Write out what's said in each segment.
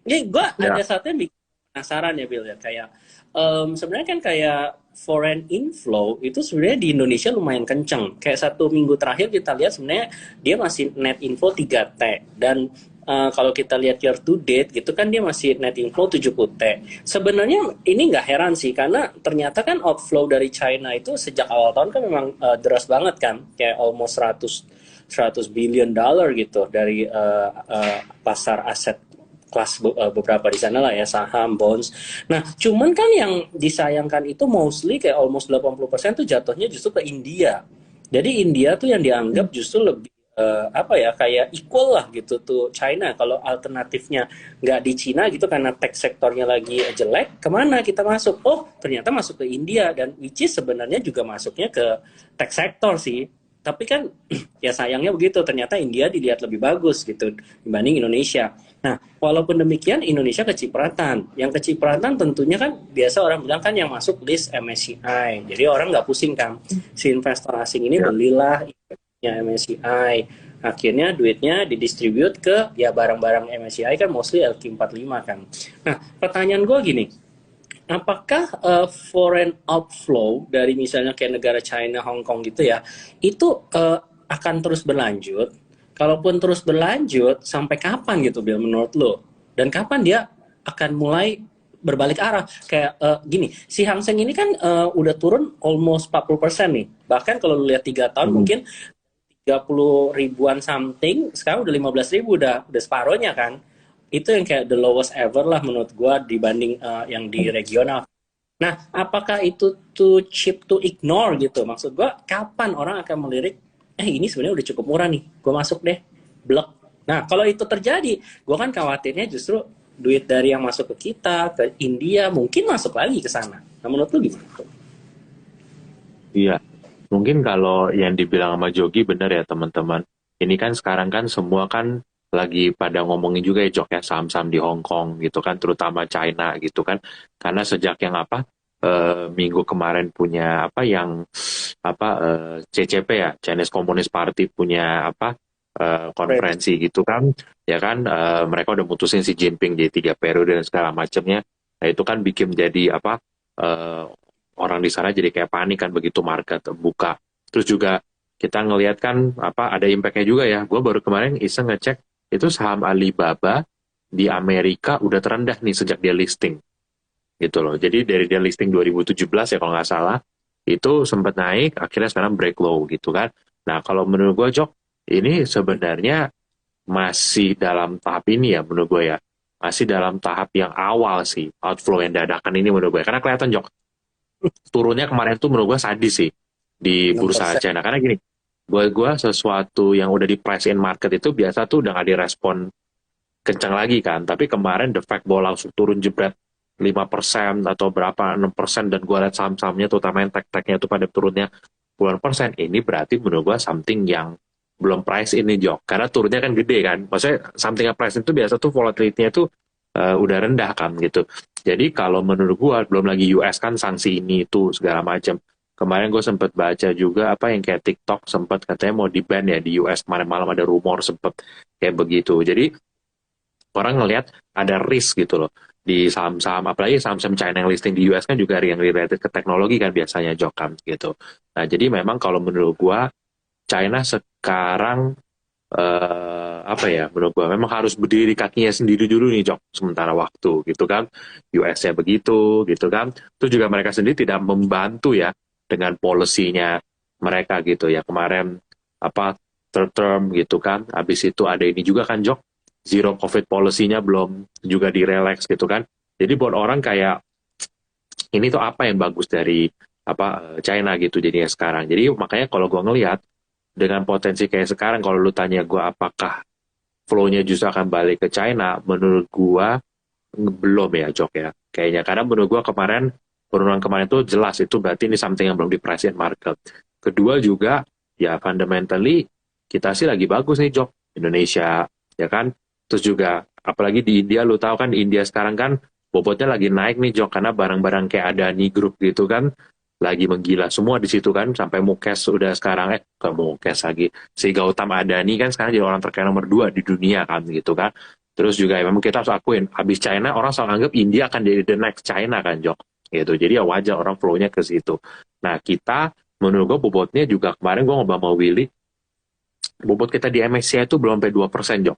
Ini gue Ya, ada satu yang bikin penasaran ya Bill ya, kayak sebenarnya kan kayak foreign inflow itu sebenarnya di Indonesia lumayan kenceng. Kayak 1 minggu terakhir kita lihat sebenarnya dia masih net inflow 3T, dan kalau kita lihat year to date gitu kan dia masih net inflow 70T. Sebenarnya ini nggak heran sih, karena ternyata kan outflow dari China itu sejak awal tahun kan memang deras banget kan, kayak almost 100 billion dollar gitu dari pasar aset kelas beberapa di sana lah ya, saham, bonds. Nah, cuman kan yang disayangkan itu mostly kayak almost 80% tuh jatuhnya justru ke India. Jadi India tuh yang dianggap justru lebih apa ya, kayak equal lah gitu tuh China. Kalau alternatifnya nggak di Cina gitu karena tech sektornya lagi jelek, kemana kita masuk? Oh, ternyata masuk ke India, dan which is sebenarnya juga masuknya ke tech sektor sih. Tapi kan ya sayangnya begitu, ternyata India dilihat lebih bagus gitu dibanding Indonesia. Nah, walaupun demikian Indonesia kecipratan. Yang kecipratan tentunya kan biasa orang bilang kan yang masuk list MSCI. Jadi orang nggak pusing kan. Si investor asing ini ya. belilah MSCI. Akhirnya duitnya didistribute ke ya barang-barang MSCI kan mostly LQ45 kan. Nah, pertanyaan gue gini, apakah foreign outflow dari misalnya kayak negara China, Hong Kong gitu ya, itu akan terus berlanjut? Kalaupun terus berlanjut, sampai kapan gitu, Bill, menurut lo? Dan kapan dia akan mulai berbalik arah? Kayak gini, si Hang Seng ini kan udah turun almost 40% nih. Bahkan kalau lu lihat 3 tahun Mm. mungkin 30 ribuan something, sekarang udah 15 ribu, udah separohnya kan. Itu yang kayak the lowest ever lah menurut gua dibanding yang di regional. Nah, apakah itu too cheap to ignore gitu? Maksud gua, kapan orang akan melirik, ini sebenarnya udah cukup murah nih, gua masuk deh, blok. Nah, kalau itu terjadi, gua kan khawatirnya justru duit dari yang masuk ke kita, ke India, mungkin masuk lagi ke sana. Nah, menurut lu gimana? Iya, mungkin kalau yang dibilang sama Jogi benar ya teman-teman. Ini kan sekarang kan semua kan lagi pada ngomongin juga ya Jok ya saham-saham di Hong Kong gitu kan, terutama China gitu kan. Karena sejak yang apa minggu kemarin punya apa yang apa CCP ya Chinese Communist Party punya apa konferensi gitu kan, ya kan mereka udah mutusin si Jinping jadi 3 periode dan segala macamnya. Nah itu kan bikin jadi apa eh, orang di sana jadi kayak panik kan begitu market buka. Terus juga kita ngelihat kan apa ada impactnya juga ya. Gue baru kemarin iseng ngecek itu saham Alibaba di Amerika udah terendah nih sejak dia listing gitu loh. Jadi dari dia listing 2017 ya kalau nggak salah itu sempat naik, akhirnya sekarang break low gitu kan. Nah kalau menurut gue Jok, ini sebenarnya masih dalam tahap ini ya menurut gue ya. Masih dalam tahap yang awal sih outflow yang dadakan ini menurut gue. Karena kelihatan Jok, turunnya kemarin tuh menurut gue sadis sih di bursa 6%. China. Karena gini, buat gue sesuatu yang udah di price in market itu biasa tuh udah nggak direspon kencang lagi kan. Tapi kemarin the fact bahwa langsung turun jebret 5% atau berapa 6%, dan gue lihat saham-sahamnya terutama yang tech-technya itu pada turunnya puluhan persen, ini berarti menurut gue something yang belum price ini Jok, karena turunnya kan gede kan, maksudnya something yang price itu biasa tuh volatility-nya tuh udah rendah kan gitu. Jadi kalau menurut gue belum lagi US kan sanksi ini itu segala macam. Kemarin gue sempat baca juga apa yang kayak TikTok sempat katanya mau di ban ya di US, kemarin malam ada rumor sempat kayak begitu. Jadi orang ngelihat ada risk gitu loh di saham-saham, apalagi saham-saham China yang listing di US kan juga yang related ke teknologi kan biasanya Jok kan gitu. Nah jadi memang kalau menurut gua China sekarang apa ya menurut gua memang harus berdiri kakinya sendiri dulu nih Jok sementara waktu gitu kan. US-nya begitu gitu kan. Terus juga mereka sendiri tidak membantu ya dengan polisinya mereka gitu ya. Kemarin apa third term gitu kan. Habis itu ada ini juga kan Jok, zero covid policy-nya belum juga direlax gitu kan. Jadi buat orang kayak ini tuh apa yang bagus dari apa China gitu jadinya sekarang. Jadi makanya kalau gue ngelihat dengan potensi kayak sekarang, kalau lu tanya gue apakah flow-nya justru akan balik ke China, menurut gue belum ya Jok ya. Kayaknya karena menurut gue kemarin penurunan kemarin tuh jelas itu berarti ini something yang belum di price in market. Kedua juga ya fundamentally kita sih lagi bagus nih Jok Indonesia ya kan. Terus juga apalagi di India, lu tahu kan di India sekarang kan bobotnya lagi naik nih Jok karena barang-barang kayak Adani Group gitu kan lagi menggila semua di situ kan, sampai Mukesh udah sekarang ke Mukesh lagi si Gautam Adani kan sekarang jadi orang terkaya nomor 2 di dunia kan gitu kan. Terus juga memang kita harus akuin, habis China orang selalu anggap India akan jadi the next China kan, Jok. Gitu. Jadi ya wajar orang flow-nya ke situ. Nah, kita menurut gue bobotnya juga kemarin gue ngobrol sama Willy, bobot kita di MSCI itu belum sampai 2%, Jok.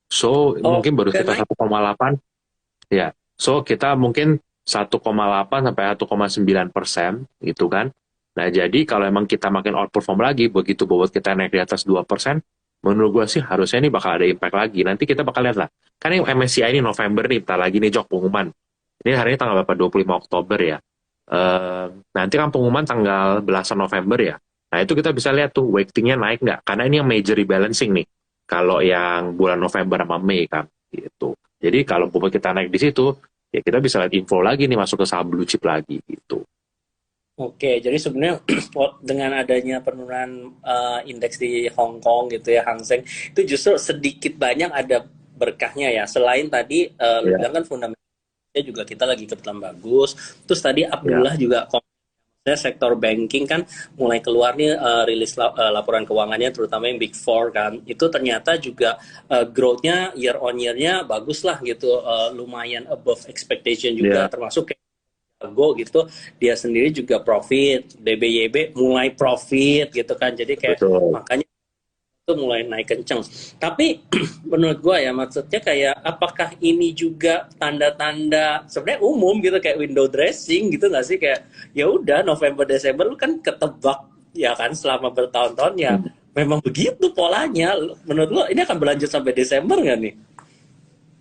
So, Oh, mungkin baru udah sekitar naik. 1,8. Ya. So, kita mungkin 1,8 sampai 1,9% gitu kan. Nah, jadi kalau emang kita makin outperform lagi, begitu bobot kita naik di atas 2%, menurut gue sih harusnya ini bakal ada impact lagi. Nanti kita bakal lihat lah. Kan ini MSCI ini November nih, bentar lagi nih Jok pengumuman. Ini hari ini tanggal berapa? 25 Oktober ya. Nanti kan pengumuman tanggal belasan November ya. Nah, itu kita bisa lihat tuh weightingnya naik nggak. Karena ini yang major rebalancing nih. Kalau yang bulan November sama Mei kan. Gitu. Jadi kalau bobot kita naik di situ, ya kita bisa lihat info lagi nih masuk ke saham blue chip lagi gitu. Oke, jadi sebenarnya dengan adanya penurunan indeks di Hong Kong gitu ya, Hang Seng, itu justru sedikit banyak ada berkahnya ya. Selain tadi lu Ya, bilang kan fundamentalnya juga kita lagi kebetulan bagus. Terus tadi ya, Abdullah juga sektor banking kan mulai keluar nih rilis laporan keuangannya terutama yang Big Four kan. Itu ternyata juga growth-nya year on year-nya bagus lah gitu. Lumayan above expectation juga ya, termasuk Go gitu dia sendiri juga profit, DBYB mulai profit gitu kan, jadi kayak betul. makanya itu mulai naik kenceng. Tapi menurut gua ya maksudnya kayak apakah ini juga tanda-tanda sebenarnya umum gitu kayak window dressing gitu nggak sih, kayak ya udah November Desember lu kan ketebak ya kan selama bertahun-tahun ya Hmm. memang begitu polanya. Menurut lo ini akan berlanjut sampai Desember nggak nih?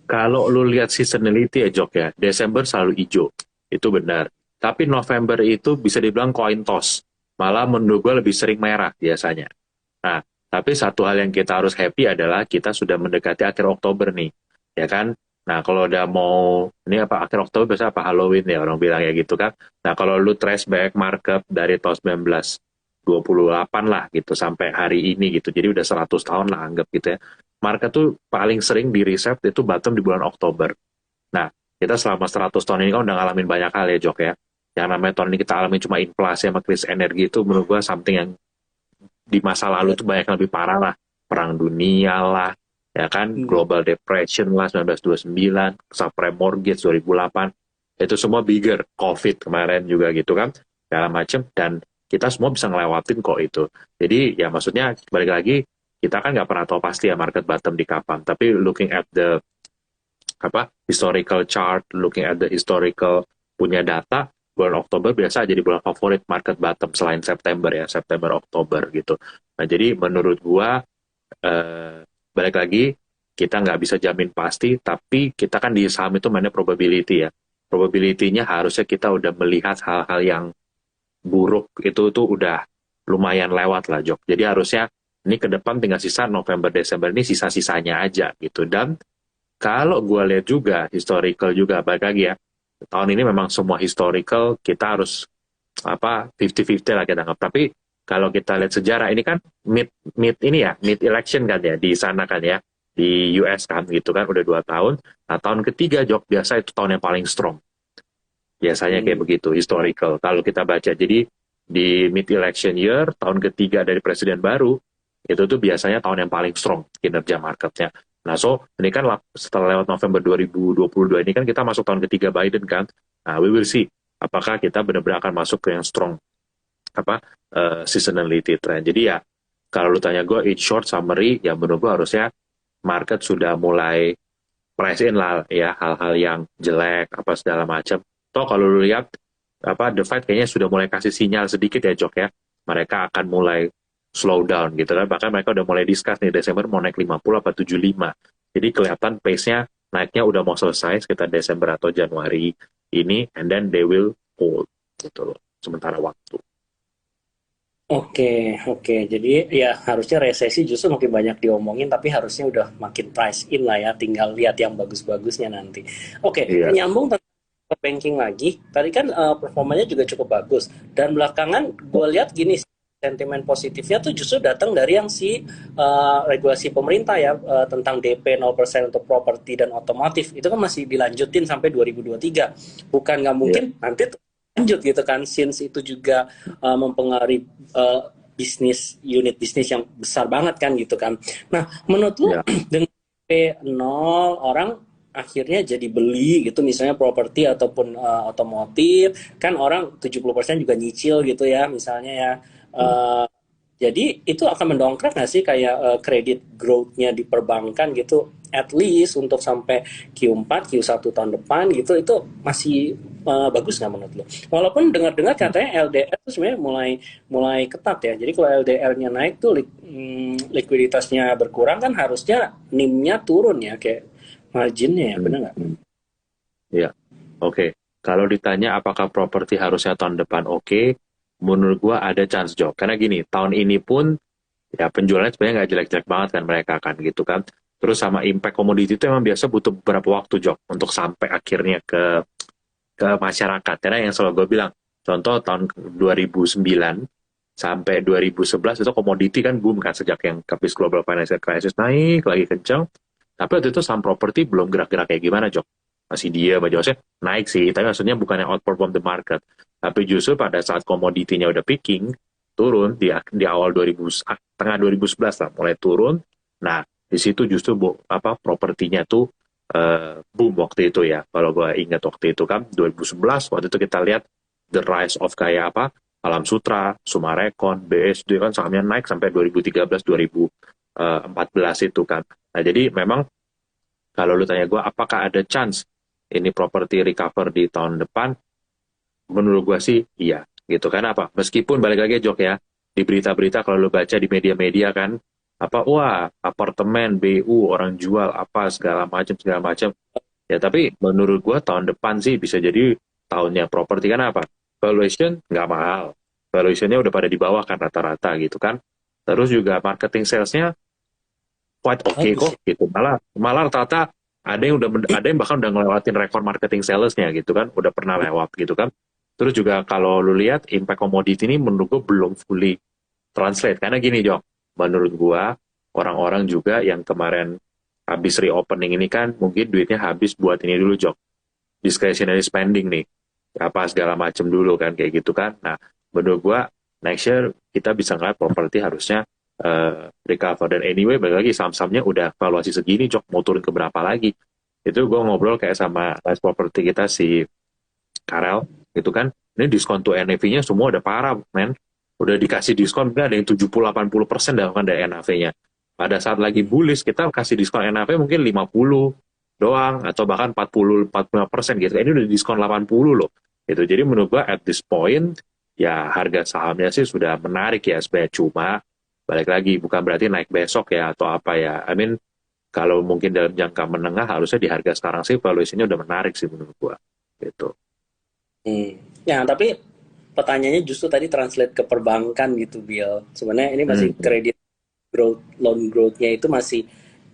Kalau lu lihat seasonality ya Jok ya, Desember selalu hijau. Itu benar. Tapi November itu bisa dibilang coin toss. Malah menurut gue lebih sering merah biasanya. Nah, tapi satu hal yang kita harus happy adalah kita sudah mendekati akhir Oktober nih. Ya kan? Nah, kalau udah mau, ini apa, akhir Oktober biasa apa Halloween ya orang bilang ya gitu kan. Nah, kalau lu trace back market dari tahun 1928 lah gitu sampai hari ini gitu. Jadi udah 100 tahun lah anggap gitu ya. Market tuh paling sering di reset itu bottom di bulan Oktober. Nah, kita selama 100 tahun ini kan udah ngalamin banyak hal ya, Jok ya. Yang namanya tahun ini kita alami cuma inflasi sama krisis energi itu menurut gua something yang di masa lalu tuh banyak yang lebih parah lah. Perang dunia lah, ya kan, Hmm. Global Depression lah 1929, subprime mortgage 2008. Itu semua bigger, COVID kemarin juga gitu kan, segala macem. Dan kita semua bisa ngelewatin kok itu. Jadi ya maksudnya balik lagi, kita kan nggak pernah tahu pasti ya market bottom di kapan. Tapi looking at the apa historical chart, looking at the historical punya data, bulan Oktober biasa jadi bulan favorit market bottom selain September ya, September Oktober gitu. Nah jadi menurut gua balik lagi kita nggak bisa jamin pasti, tapi kita kan di saham itu mainnya probability ya. Probability-nya harusnya kita udah melihat hal-hal yang buruk itu tuh udah lumayan lewat lah Jok. Jadi harusnya ini ke depan tinggal sisa November Desember ini sisa-sisanya aja gitu. Dan kalau gue lihat juga historical juga balik lagi ya, tahun ini memang semua historical kita harus apa 50-50 lah kita anggap. Tapi kalau kita lihat sejarah ini kan mid mid ini ya mid election kan ya di sana kan ya di US kan gitu kan udah 2 tahun. Nah tahun ketiga Jok biasa itu tahun yang paling strong. Biasanya kayak Hmm. begitu historical. Kalau kita baca jadi di mid election year tahun ketiga dari presiden baru itu tuh biasanya tahun yang paling strong kinerja marketnya. Nah, so ini kan setelah lewat November 2022 ini kan kita masuk tahun ketiga Biden kan. Nah, we will see apakah kita benar-benar akan masuk ke yang strong apa seasonality trend. Jadi ya kalau lu tanya gue in short summary ya menurut gue harusnya market sudah mulai price in lah ya hal-hal yang jelek apa segala macam. Toh kalau lu lihat apa The Fed kayaknya sudah mulai kasih sinyal sedikit ya Jok ya. Mereka akan mulai slow down gitu kan. Bahkan mereka udah mulai discuss nih Desember mau naik 50 apa 75. Jadi kelihatan pace-nya naiknya udah mau selesai sekitar Desember atau Januari ini and then they will hold gitu loh sementara waktu. Oke, oke. Jadi ya harusnya resesi justru makin banyak diomongin, tapi harusnya udah makin price in lah ya. Tinggal lihat yang bagus-bagusnya nanti. Oke, Iya, nyambung tentang banking lagi. Tadi kan performanya juga cukup bagus. Dan belakangan gue lihat gini, sentimen positifnya tuh justru datang dari yang si regulasi pemerintah ya tentang DP 0% untuk properti dan otomotif. Itu kan masih dilanjutin sampai 2023. Bukan nggak iya, mungkin nanti lanjut gitu kan, since itu juga mempengaruhi unit bisnis yang besar banget kan gitu kan. Nah, menurut lu iya. dengan nol, orang akhirnya jadi beli gitu, misalnya properti ataupun otomotif, kan orang 70% juga nyicil gitu ya, misalnya ya. Hmm. Eh, jadi itu akan mendongkrak nggak sih kayak kredit growth-nya di perbankan gitu, at least untuk sampai Q4, Q1 tahun depan gitu, itu masih bagus nggak menurut lo? Walaupun dengar-dengar katanya LDR itu sebenarnya mulai mulai ketat ya. Jadi kalau LDR-nya naik tuh likuiditasnya berkurang kan harusnya NIM-nya turun ya, kayak marginnya ya, Hmm. benar nggak? Hmm. Ya, oke. Kalau ditanya apakah properti harusnya tahun depan oke, menurut gua ada chance Jok. Karena gini, tahun ini pun ya penjualannya sebenarnya nggak jelek-jelek banget kan mereka kan gitu kan. Terus sama impact komoditi itu emang biasa butuh beberapa waktu Jok untuk sampai akhirnya ke masyarakat. Karena yang selalu gue bilang, contoh tahun 2009 sampai 2011 itu komoditi kan boom kan sejak yang habis global financial crisis naik lagi kencang. Tapi waktu itu saham properti belum gerak-gerak kayak gimana, Jok. Masih dia, Mbak Jose, naik sih, tapi maksudnya bukan yang outperform the market. Tapi justru pada saat komoditinya udah peaking, turun di awal 2000, tengah 2011 lah, mulai turun. Nah, di situ justru propertinya tuh boom waktu itu ya. Kalau gue ingat waktu itu kan 2011 waktu itu kita lihat the rise of kayak apa Alam Sutra, Sumarekon, BSD kan sahamnya naik sampai 2013 2014 itu kan. Nah, jadi memang kalau lu tanya gue apakah ada chance ini properti recover di tahun depan, menurut gue sih iya gitu kan apa meskipun balik lagi Jok ya di berita-berita kalau lu baca di media-media kan apa wah apartemen BU orang jual apa segala macam ya tapi menurut gua tahun depan sih bisa jadi tahunnya properti kan apa valuation nggak mahal valuationnya udah pada di bawah kan rata-rata gitu kan terus juga marketing salesnya quite oke Bagus kok ya. gitu malah malah rata-rata ada yang bahkan udah ngelewatin rekor marketing salesnya gitu kan udah pernah lewat gitu kan terus juga kalau lu lihat impact commodity ini menurut gua belum fully translate karena gini Jok menurut gua orang-orang juga yang kemarin habis reopening ini kan mungkin duitnya habis buat ini dulu Jok discretionary spending nih apa segala macam dulu kan kayak gitu kan nah menurut gua next year kita bisa ngeliat properti harusnya recover dan anyway balik lagi saham-sahamnya udah valuasi segini Jok mau turun ke berapa lagi itu gua ngobrol kayak sama Life Property kita si Karel gitu kan ini diskon tuh NAV-nya semua udah parah men udah dikasih diskon nggak ada yang 70-80% dah kan dari NAV-nya pada saat lagi bullish kita kasih diskon NAV mungkin 50 doang atau bahkan 40-45% gitu ini udah diskon 80 loh gitu jadi menurut gua at this point ya harga sahamnya sih sudah menarik ya sebenarnya cuma balik lagi bukan berarti naik besok ya atau apa ya I mean kalau mungkin dalam jangka menengah harusnya di harga sekarang sih valuasinya udah menarik sih menurut gua gitu. Hmm. Ya, tapi pertanyaannya justru tadi translate ke perbankan gitu, Bill. Sebenarnya ini masih Hmm. kredit growth, loan growth-nya itu masih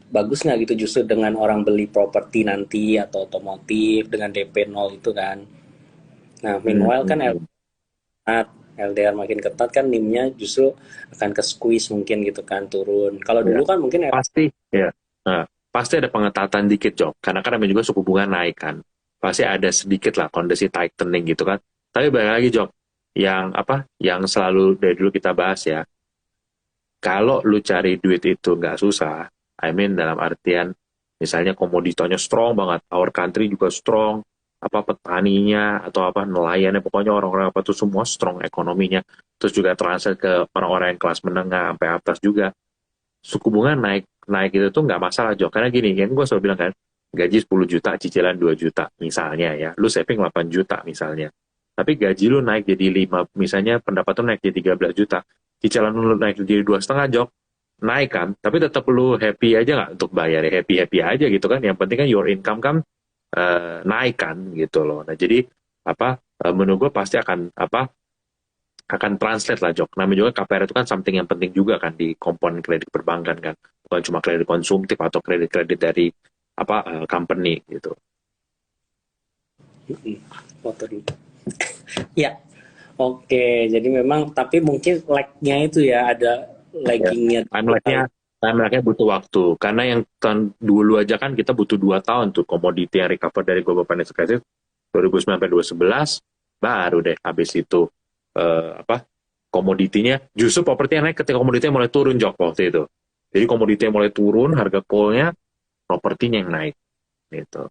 bagus nggak gitu justru dengan orang beli properti nanti atau otomotif dengan DP 0 itu kan. Nah, Hmm. meanwhile kan Hmm. LDR makin ketat kan NIM-nya justru akan ke squeeze mungkin gitu kan turun. Kalau Ya, dulu kan mungkin pasti ya. Nah, pasti ada pengetatan dikit, Jok. Karena kan namanya juga suku bunga naik kan. Pasti ada sedikit lah kondisi tightening gitu kan. Tapi balik lagi, Jok. Yang apa? Yang selalu dari dulu kita bahas ya. Kalau lu cari duit itu nggak susah, I mean dalam artian misalnya komoditonya strong banget, our country juga strong, apa petaninya atau apa nelayannya, pokoknya orang-orang apa tuh semua strong ekonominya. Terus juga transfer ke orang-orang yang kelas menengah sampai atas juga suku bunga naik naik itu tuh nggak masalah Jo karena gini kan gue selalu bilang kan gaji 10 juta cicilan 2 juta misalnya ya lu saving 8 juta misalnya tapi gaji lu naik jadi 5 misalnya pendapatan naik jadi 13 juta cicilan lu naik jadi 2,5 Jok naik kan tapi tetap lu happy aja nggak untuk bayar ya happy happy aja gitu kan yang penting kan your income kan naik kan gitu loh nah jadi apa menurut gue pasti akan translate lah Jok. Namanya juga KPR itu kan something yang penting juga kan di komponen kredit perbankan kan. Bukan cuma kredit konsumtif atau kredit-kredit dari apa company gitu. foto dulu. Ya, oke. Jadi memang tapi mungkin lag-nya itu ya ada Ya. laggingnya. Time lag-nya butuh waktu. Karena yang tahun dulu aja kan kita butuh 2 tahun tuh komoditi yang recover dari global financial crisis 2009 sampai 2011 baru deh habis itu apa komoditinya justru properti yang naik ketika komoditinya mulai turun Jok waktu itu. Jadi komoditinya mulai turun harga coalnya propertinya yang naik gitu.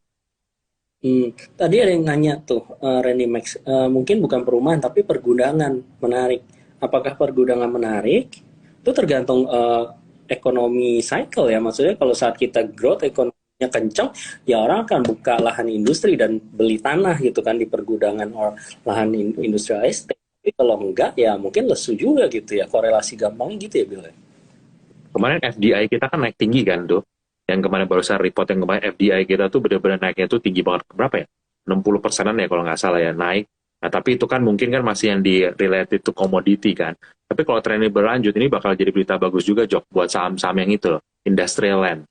Tadi ada yang nanya tuh, Randy Max, mungkin bukan perumahan tapi pergudangan menarik. Apakah pergudangan menarik? Itu tergantung ekonomi cycle ya. Maksudnya kalau saat kita growth ekonominya kencang, ya orang akan buka lahan industri dan beli tanah gitu kan di pergudangan or lahan industrial estate. Tapi kalau enggak, ya mungkin lesu juga gitu ya. Korelasi gampangnya gitu ya, Bill. Kemarin FDI kita kan naik tinggi kan tuh. Yang kemarin barusan report yang kemarin FDI kita tuh benar-benar naiknya tuh tinggi banget. Berapa ya? 60%-an ya kalau nggak salah ya naik. Nah tapi itu kan mungkin kan masih yang di related to commodity kan. Tapi kalau tren ini berlanjut ini bakal jadi berita bagus juga Jok buat saham-saham yang itu loh. Industrial land.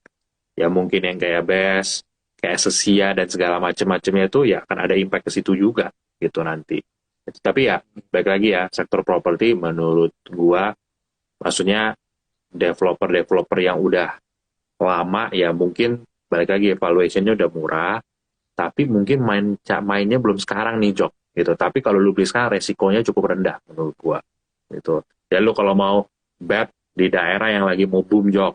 Ya mungkin yang kayak BES, kayak Sesia dan segala macam-macamnya itu ya akan ada impact ke situ juga gitu nanti. Tapi ya baik lagi ya sektor properti menurut gua maksudnya developer-developer yang udah lama ya mungkin balik lagi evaluation-nya udah murah tapi mungkin mainnya belum sekarang nih Jok gitu tapi kalau lu beli sekarang resikonya cukup rendah menurut gua gitu ya lu kalau mau bet di daerah yang lagi mau boom Jok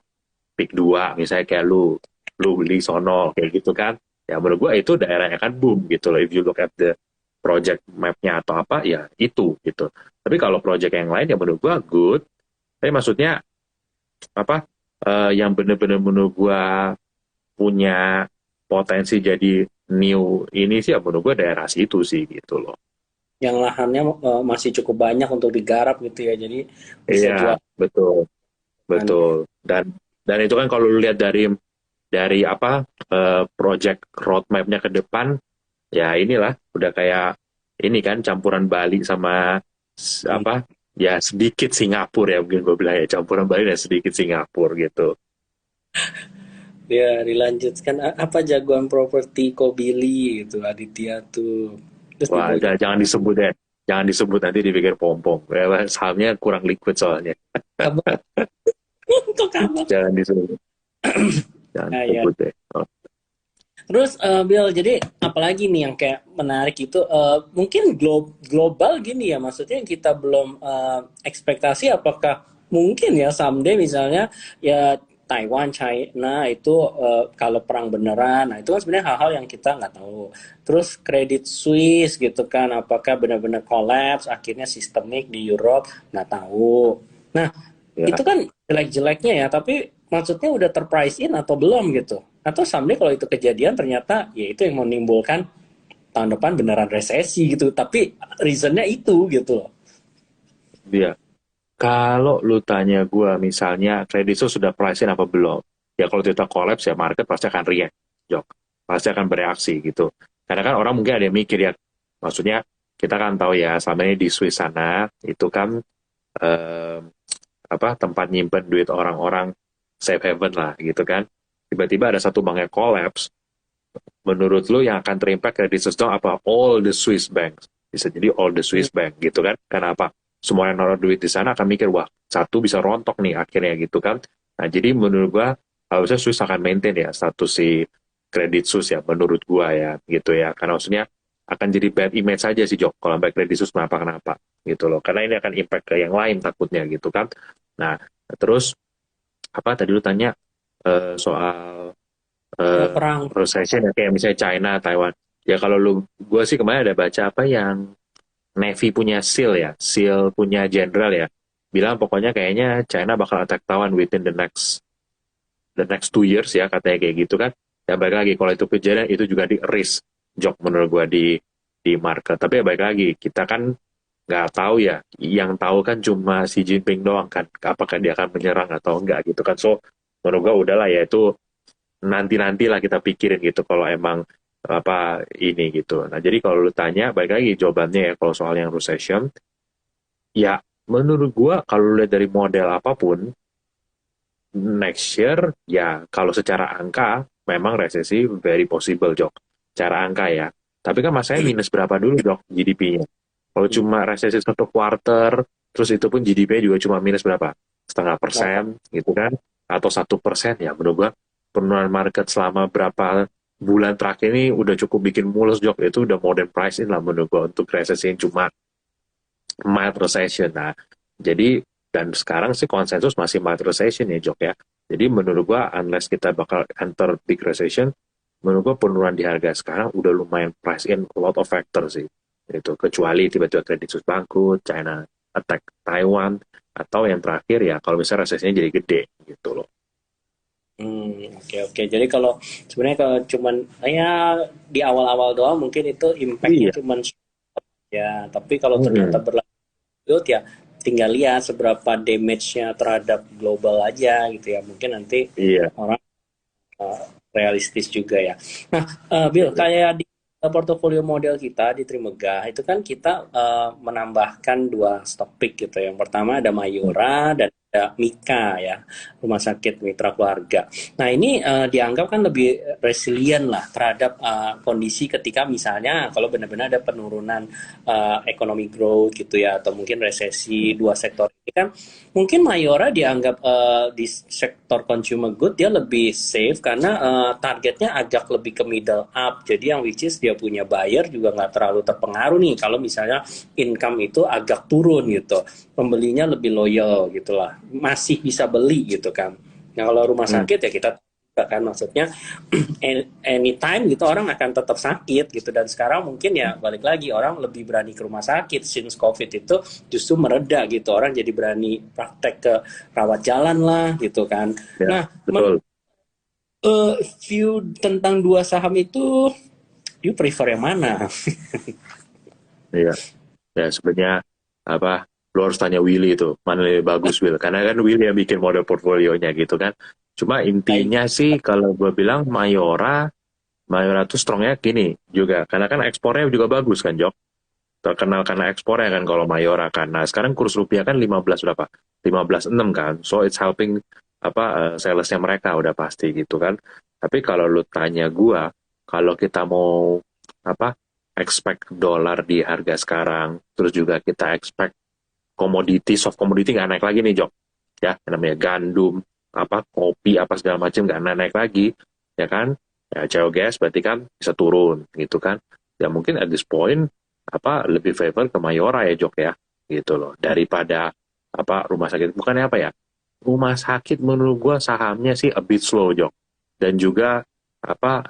pick 2 misalnya kayak lu beli sono kayak gitu kan ya menurut gua itu daerahnya kan boom gitu loh if you look at the project map-nya atau apa ya itu gitu tapi kalau project yang lain ya menurut gua good tapi maksudnya apa yang bener-bener menurut gua punya potensi jadi new ini sih ya menurut gua daerah situ sih gitu loh. Yang lahannya masih cukup banyak untuk digarap gitu ya. Jadi bisa Iya, jual. betul, betul. Dan itu kan kalau lu lihat dari apa project roadmap-nya ke depan ya inilah udah kayak ini kan campuran Bali sama apa ya sedikit Singapura ya mungkin gue bilang ya campuran Bali dan sedikit Singapura gitu. Ya, dilanjutkan apa jagoan properti Kobili gitu Aditya tuh. Terus di Wah, bawah jangan disebut ya. Jangan disebut nanti dipikir pom-pom. Ya, sahamnya kurang liquid soalnya. kabar untuk kabar. Jangan disebut. Jangan Nah, ya. disebut deh. Oh, Terus Bill, jadi apalagi nih yang kayak menarik itu mungkin global gini ya, maksudnya yang kita belum ekspektasi apakah mungkin ya someday misalnya ya Taiwan, China itu kalau perang beneran, nah itu kan sebenarnya hal-hal yang kita nggak tahu. Terus Credit Suisse gitu kan, apakah benar-benar collapse, akhirnya sistemik di Europe, nggak tahu. Nah, ya. itu kan jelek-jeleknya ya, tapi maksudnya udah terprice in atau belum gitu? Atau someday kalau itu kejadian ternyata ya itu yang menimbulkan tahun depan beneran resesi gitu. Tapi reasonnya itu gitu loh. Dia. Kalau lu tanya gue misalnya kredit itu sudah price apa belum? Ya kalau kita collapse ya market pasti akan react, Jok. Pasti akan bereaksi gitu. Karena kan orang mungkin ada yang mikir ya, maksudnya kita kan tahu ya selama ini di Swiss sana itu kan eh, apa tempat nyimpen duit orang-orang safe haven lah gitu kan. Tiba-tiba ada satu bank yang collapse, menurut lu yang akan terimpact kredit system apa? All the Swiss banks. Bisa jadi all the Swiss bank gitu kan. Kenapa? Semua yang naruh duit di sana akan mikir, wah, satu bisa rontok nih akhirnya gitu kan. Nah, jadi menurut gua harusnya Swiss akan maintain ya status si kredit Swiss ya, menurut gua ya gitu ya. Karena maksudnya akan jadi bad image saja sih Jok kalau sampai kredit Swiss kenapa-kenapa gitu loh. Karena ini akan impact ke yang lain takutnya gitu kan. Nah, terus apa tadi lu tanya soal Perang. recession ya kayak misalnya China, Taiwan. Ya kalau lu, gue sih kemarin ada baca apa yang Navy punya SEAL ya, SEAL punya jenderal ya, bilang pokoknya kayaknya China bakal attack Taiwan within the next 2 years ya katanya kayak gitu kan. Ya baik lagi kalau itu kejadian itu juga di risk job menurut gue di market. Tapi ya baik lagi kita kan nggak tahu ya, yang tahu kan cuma Xi Jinping doang kan, apakah dia akan menyerang atau enggak gitu kan. So menurut gue udahlah ya itu nanti lah kita pikirin gitu kalau emang apa ini gitu. Nah jadi kalau lu tanya balik lagi jawabannya ya kalau soal yang recession ya menurut gua kalau lu lihat dari model apapun next year ya kalau secara angka memang resesi very possible Jok. Secara angka ya. Tapi kan masanya minus berapa dulu Jok GDP-nya. Kalau cuma resesi satu quarter terus itu pun GDP juga cuma minus berapa? 0,5% gitu kan atau 1% ya menurut gua penurunan market selama berapa bulan terakhir ini udah cukup bikin mulus Jok itu udah modern pricing lah menurut gua untuk resesi yang cuma mild recession. Nah, jadi dan sekarang sih konsensus masih mild recession ya Jok ya. Jadi menurut gua unless kita bakal enter big recession, menurut gua penurunan di harga sekarang udah lumayan price in a lot of factor sih. Itu kecuali tiba-tiba Credit Suisse bangkrut, China attack Taiwan, atau yang terakhir ya kalau misalnya resesinya jadi gede gitu loh. Oke oke. Jadi kalau sebenarnya kalau cuman ya di awal-awal doang mungkin itu impactnya Iya. cuman ya, tapi kalau ternyata Mm-mm. berlanjut ya tinggal lihat seberapa damage-nya terhadap global aja gitu ya. Mungkin nanti Iya. orang realistis juga ya. Nah, Bill, kayak di portofolio model kita di Trimegah itu kan kita menambahkan dua stock pick gitu. Yang pertama ada Mayora dan ada Mika ya, Rumah Sakit Mitra Keluarga. Nah, ini dianggap kan lebih resilient lah terhadap kondisi ketika misalnya kalau benar-benar ada penurunan ekonomi growth gitu ya, atau mungkin resesi dua sektor ini kan mungkin Mayora dianggap di sektor consumer good dia lebih safe karena targetnya agak lebih ke middle up. Jadi yang which is dia punya buyer juga nggak terlalu terpengaruh nih kalau misalnya income itu agak turun gitu. Pembelinya lebih loyal gitulah. Masih bisa beli gitu kan. Nah kalau rumah Hmm. sakit ya kita kan maksudnya anytime gitu orang akan tetap sakit gitu, dan sekarang mungkin ya balik lagi orang lebih berani ke rumah sakit since COVID itu justru mereda gitu, orang jadi berani praktek ke rawat jalan lah gitu kan. Ya, Nah, betul. view tentang dua saham itu you prefer yang mana? Iya. Ya sebenarnya apa lo harus tanya Willy itu mana lebih bagus Will, karena kan Willy yang bikin model portfolionya gitu kan. Cuma Baik. intinya sih kalau gue bilang Mayora tuh strongnya gini juga karena kan ekspornya juga bagus kan Jok, terkenal karena ekspornya kan kalau Mayora kan. Nah sekarang kurs rupiah kan 15 berapa, 15,6 kan, so it's helping apa salesnya mereka udah pasti gitu kan. Tapi kalau lu tanya gua, kalau kita mau apa expect dolar di harga sekarang, terus juga kita expect komoditi soft komoditi nggak naik lagi nih Jok, ya namanya gandum apa kopi apa segala macam nggak naik lagi ya kan, ya gas berarti kan bisa turun gitu kan. Ya mungkin at this point apa lebih favor ke Mayora ya Jok ya gitu loh daripada apa rumah sakit. Bukannya apa ya, rumah sakit menurut gua sahamnya sih a bit slow Jok, dan juga apa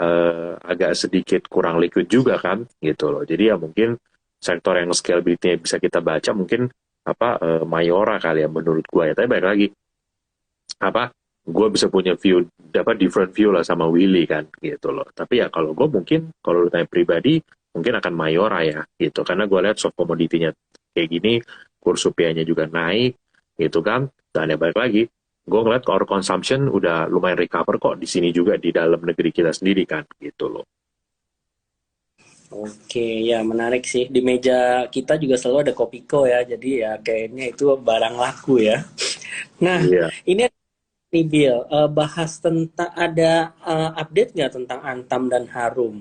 agak sedikit kurang liquid juga kan gitu loh. Jadi ya mungkin sektor yang scalability bisa kita baca mungkin apa Mayora kali ya menurut gua ya. Tapi balik lagi apa gue bisa punya view dapat different view lah sama Willy kan gitu loh. Tapi ya kalau gue mungkin kalau lu tanya pribadi mungkin akan Mayora ya gitu karena gue lihat soft commodity-nya kayak gini, kurs rupiahnya juga naik gitu kan. Dan ya balik lagi gue ngeliat core consumption udah lumayan recover kok di sini juga di dalam negeri kita sendiri kan gitu loh. Oke, ya menarik sih. Di meja kita juga selalu ada Kopiko ya. Jadi ya kayaknya itu barang laku ya. Nah, Iya. ini nih Bill, bahas tentang ada update nggak tentang Antam dan Harum?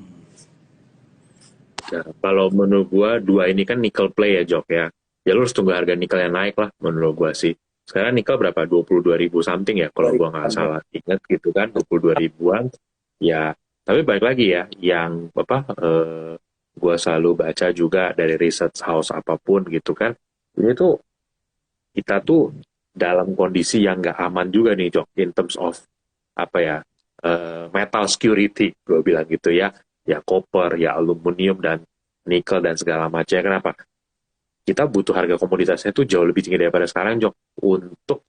Nah, kalau menurut gua dua ini kan nickel play ya Jok ya. Ya lu harus tunggu harga nikelnya naik lah menurut gua sih. Sekarang nikel berapa? 22.000 something ya kalau gua nggak 2000. salah ingat gitu kan 22 ribuan. Ya, tapi balik lagi ya yang apa gua selalu baca juga dari research house apapun gitu kan. Ini tuh kita tuh dalam kondisi yang nggak aman juga nih Jok in terms of apa ya metal security gue bilang gitu ya copper ya aluminium dan nikel dan segala macamnya. Kenapa kita butuh harga komoditasnya itu jauh lebih tinggi daripada sekarang Jok untuk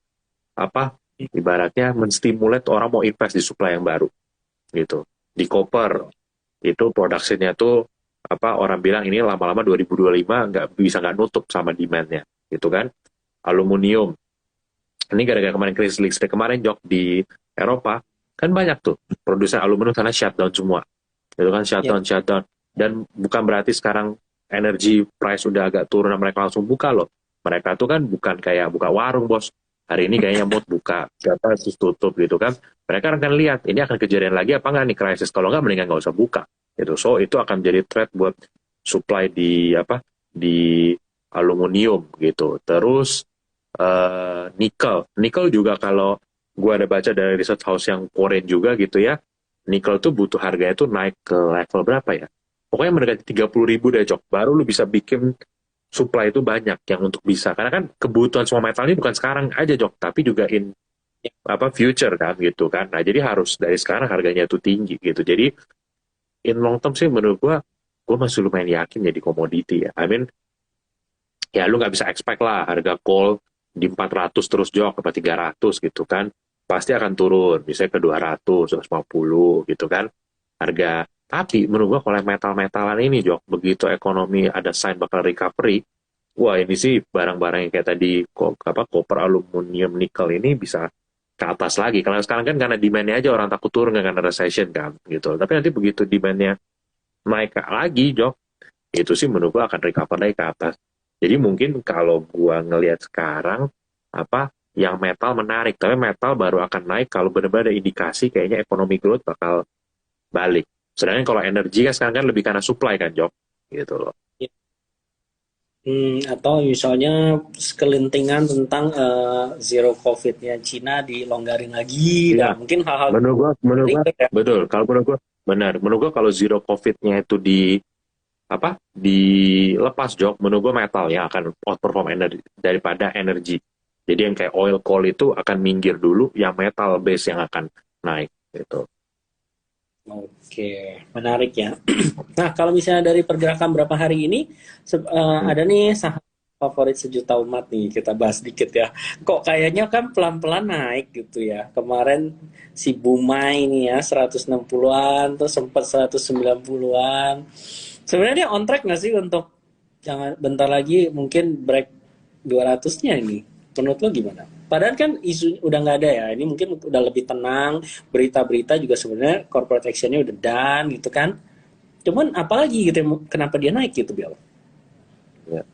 apa ibaratnya menstimulat orang mau invest di supply yang baru gitu. Di copper itu produksinya tuh apa orang bilang ini lama-lama 2025 nggak nutup sama demandnya gitu kan. Aluminium ini gara-gara kemarin krisis listrik kemarin Jok di Eropa kan banyak tuh produsen aluminium sana shutdown semua itu kan Ya, shutdown dan bukan berarti sekarang energy price udah agak turun dan mereka langsung buka loh. Mereka tuh kan bukan kayak buka warung bos, hari ini kayaknya mau buka berapa terus tutup gitu kan. Mereka akan lihat ini akan kejadian lagi apa nggak nih krisis, kalau nggak mendingan nggak usah buka gitu. So itu akan jadi threat buat supply di apa di aluminium gitu. Terus nikel juga kalau gue ada baca dari research house yang Korean juga gitu ya, nikel tuh butuh harganya tuh naik ke level berapa ya, pokoknya mendekati 30.000 deh Cok, baru lu bisa bikin supply itu banyak yang untuk bisa, karena kan kebutuhan semua metal ini bukan sekarang aja Jok, tapi juga in future kan gitu kan. Nah jadi harus dari sekarang harganya itu tinggi gitu. Jadi in long term sih menurut gua masih lumayan yakin jadi komoditi ya. I mean ya lu nggak bisa expect lah harga coal di 400 terus jok ke 300 gitu kan. Pasti akan turun, misalnya ke 200, 150 gitu kan harga. Tapi menurut gua kalau metal-metalan ini jok, begitu ekonomi ada sign bakal recovery, wah ini sih barang-barang yang kayak tadi copper, aluminium, nikel ini bisa ke atas lagi. Karena sekarang kan karena demand-nya aja orang takut turun karena recession kan gitu. Tapi nanti begitu demand-nya naik lagi, Jok, itu sih menurut gua akan recover lagi ke atas. Jadi mungkin kalau gua ngelihat sekarang yang metal menarik, tapi metal baru akan naik kalau benar-benar ada indikasi kayaknya ekonomi growth bakal balik. Sedangkan kalau energi kan sekarang kan lebih karena supply kan, Jok, gitu loh. Atau misalnya sekelintingan tentang zero COVID-nya Cina dilonggarin lagi. Iya, Nah, mungkin hal-hal menurut gua itu ya. betul. Kalau menurut gua benar. Menurut gua kalau zero COVID-nya itu dilepas, Jok, menurut gua metal yang akan outperform energi daripada energi. Jadi yang kayak oil coal itu akan minggir dulu, yang metal base yang akan naik gitu. Oke, menarik ya. Nah, kalau misalnya dari pergerakan berapa hari ini, Hmm. ada nih saham favorit sejuta umat nih, kita bahas dikit ya. Kok kayaknya kan pelan-pelan naik gitu ya. Kemarin si Bumai nih ya, 160-an, terus sempat 190-an. Sebenarnya dia on track nggak sih untuk jangan bentar lagi mungkin break 200-nya ini? Menurut lo gimana? Padahal kan isu udah nggak ada ya. Ini mungkin udah lebih tenang. Berita-berita juga sebenarnya corporate actionnya udah done gitu kan. Cuman apalagi gitu ya, kenapa dia naik gitu Bill? Ya.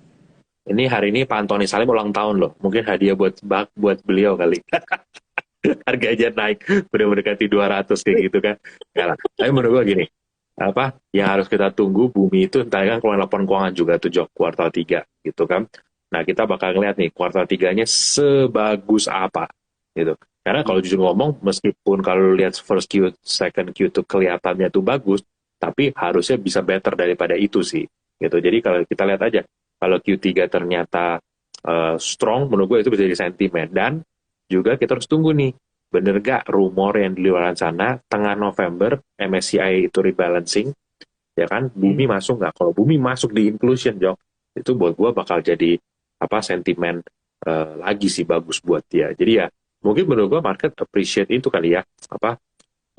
Ini hari ini Pak Antoni Salim ulang tahun loh. Mungkin hadiah buat beliau kali. Harganya naik udah mendekati 200 kayak gitu kan. Ya lah. Tapi menurut gua gini, yang harus kita tunggu bumi itu entah kan keluar laporan keuangan juga tuh Jok kuartal 3 gitu kan. Nah, kita bakal ngeliat nih kuartal 3-nya sebagus apa gitu. Karena kalau jujur ngomong, meskipun kalau lihat first Q, second Q itu kelihatannya tuh bagus, tapi harusnya bisa better daripada itu sih. Gitu. Jadi kalau kita lihat aja, kalau Q3 ternyata strong, menurut gue itu bisa jadi sentimen. Dan juga kita harus tunggu nih, bener gak rumor yang di luar sana, tengah November MSCI itu rebalancing, ya kan, Hmm. bumi masuk nggak? Kalau bumi masuk di inclusion, Jok, itu buat gue bakal jadi sentimen lagi sih bagus buat dia. Jadi ya mungkin menurut gue market appreciate itu kali ya,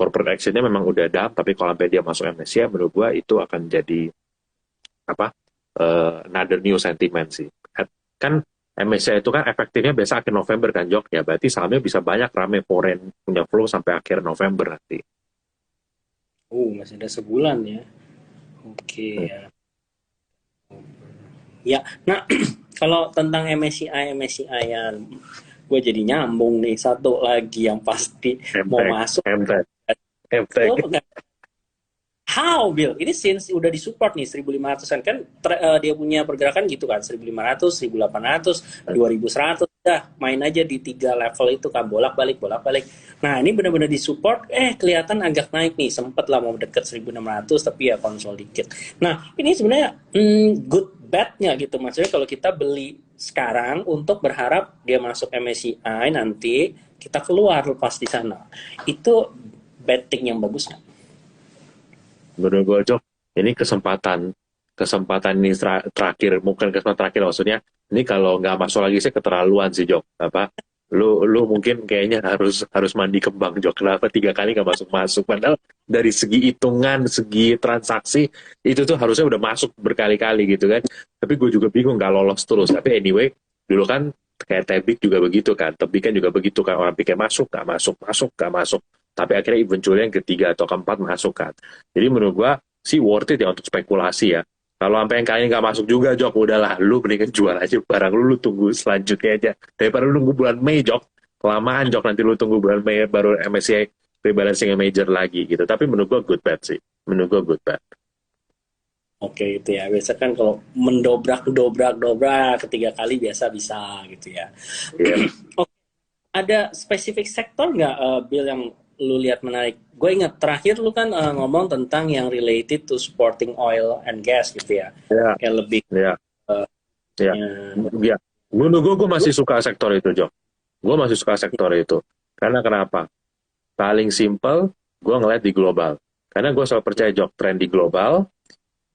corporate actionnya memang udah down, tapi kalau sampai dia masuk MSCI, menurut gue itu akan jadi another new sentiment sih. Kan MSCI itu kan efektifnya biasa akhir November kan, Jok, ya berarti sahamnya bisa banyak rame foreign punya flow sampai akhir November nanti. Masih ada sebulan ya. Oke ya. Ya, nah kalau tentang MSCI ya, gue jadi nyambung nih satu lagi yang pasti mau MTEK, masuk MTEK, tuh MTEK. nggak. How, Bill? Ini since udah disupport nih 1.500-an kan dia punya pergerakan gitu kan 1.500, 1.800, 2.100 udah main aja di tiga level itu kan bolak-balik bolak-balik. Nah, ini benar-benar disupport kelihatan agak naik nih. Sempet lah mau deket 1.600 tapi ya konsol dikit. Nah, ini sebenarnya good bad-nya gitu. Maksudnya kalau kita beli sekarang untuk berharap dia masuk MSCI nanti kita keluar lepas di sana. Itu betting yang bagus nggak? Menurut gue, Jok, ini kesempatan ini terakhir, bukan kesempatan terakhir maksudnya. Ini kalau nggak masuk lagi sih keterlaluan sih, Jok. Lu mungkin kayaknya harus mandi kembang, Jok. Kenapa 3 kali nggak masuk? Padahal dari segi hitungan, segi transaksi itu tuh harusnya udah masuk berkali-kali gitu kan. Tapi gue juga bingung nggak lolos terus. Tapi anyway, dulu kan kayak Tebik juga begitu kan. Tebik kan juga begitu kan. Orang pikir masuk, nggak masuk, masuk, nggak masuk. Tapi akhirnya eventually yang ketiga atau keempat masuk kan. Jadi menurut gua sih worth it ya untuk spekulasi ya. Kalau sampai yang kali nggak masuk juga, Jok, udahlah, lu mendingan jual aja barang lu tunggu selanjutnya aja. Daripada lu nunggu bulan Mei, Jok. Kelamaan, Jok, nanti lu tunggu bulan Mei baru MSCI rebalancing major lagi gitu. Tapi menurut gua good bet sih. Menurut gua good bet. Oke itu ya. Biasa kan kalau mendobrak, dobrak, dobrak ketiga kali biasa bisa gitu ya. Iya. Oke, ada spesifik sektor nggak Bill yang lu lihat menarik? Gue ingat terakhir lu kan ngomong tentang yang related to supporting oil and gas gitu ya. Iya. Kayak lebih Iya. uh, Iya. ya, Iya. Menurut gua masih suka sektor itu, Jok. Gue masih suka sektor itu. Karena kenapa? Paling simple, gue ngeliat di global. Karena gue selalu percaya Jok, tren di global,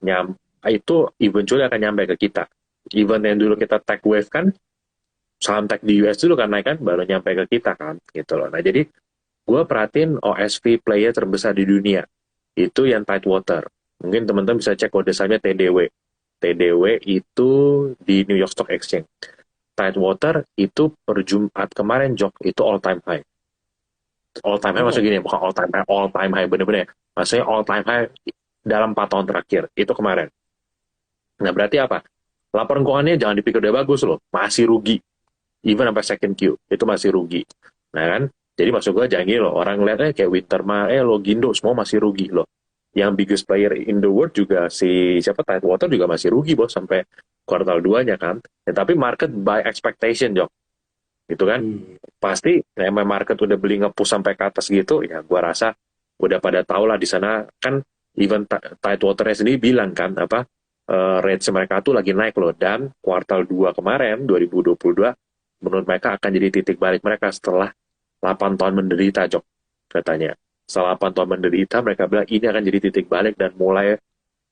nyam, itu eventually akan nyampe ke kita. Even yang dulu kita tech wave kan, saham tech di US dulu kan naik kan, baru nyampe ke kita kan, gitu loh. Nah jadi, gue perhatiin OSV player terbesar di dunia, itu yang Tidewater. Mungkin teman-teman bisa cek kode sahamnya TDW. TDW itu di New York Stock Exchange. Tidewater itu per Jumat kemarin Jok, itu all time high. All time high Oh, maksudnya gini, bukan all time high bener-bener. Maksudnya all time high dalam 4 tahun terakhir, itu kemarin. Nah berarti apa? Laporan keuangannya jangan dipikir udah bagus loh, masih rugi. Even sampai second Q, itu masih rugi. Nah kan, jadi maksud gue jangan gini loh, orang lihatnya kayak Wintermar, Logindo, semua masih rugi loh. Yang biggest player in the world juga si siapa Tidewater juga masih rugi bos sampai kuartal 2-nya kan. Ya, tapi market by expectation Jok, gitu kan. hmm. Pasti emang market udah beli ngepush sampai ke atas gitu, ya gua rasa udah pada tahu lah di sana kan. Even Tidewater sendiri bilang kan apa, rates mereka tuh lagi naik loh, dan kuartal 2 kemarin 2022 menurut mereka akan jadi titik balik mereka setelah 8 tahun menderita Jok, katanya. Setelah 8 tahun menderita mereka bilang ini akan jadi titik balik dan mulai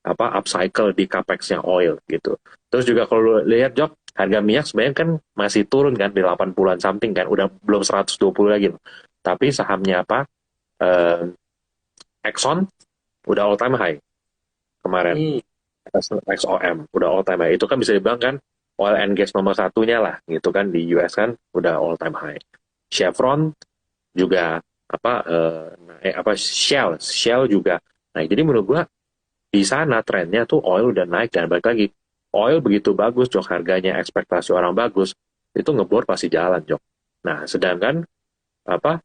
apa upcycle di capex-nya oil gitu. Terus juga kalau lihat Jok, harga minyak sebenarnya kan masih turun kan di 80-an something kan, udah belum 120 lagi loh. Tapi sahamnya apa? Eh, Exxon udah all time high kemarin. Hmm. XOM udah all time high. Itu kan bisa dibilang kan oil and gas nomor satunya lah gitu kan di US kan udah all time high. Chevron juga apa apa Shell juga. Nah, jadi menurut gua di sana trennya tuh oil udah naik dan balik lagi. Oil begitu bagus, Jok, harganya ekspektasi orang bagus, itu ngebor pasti jalan, Jok. Nah, sedangkan apa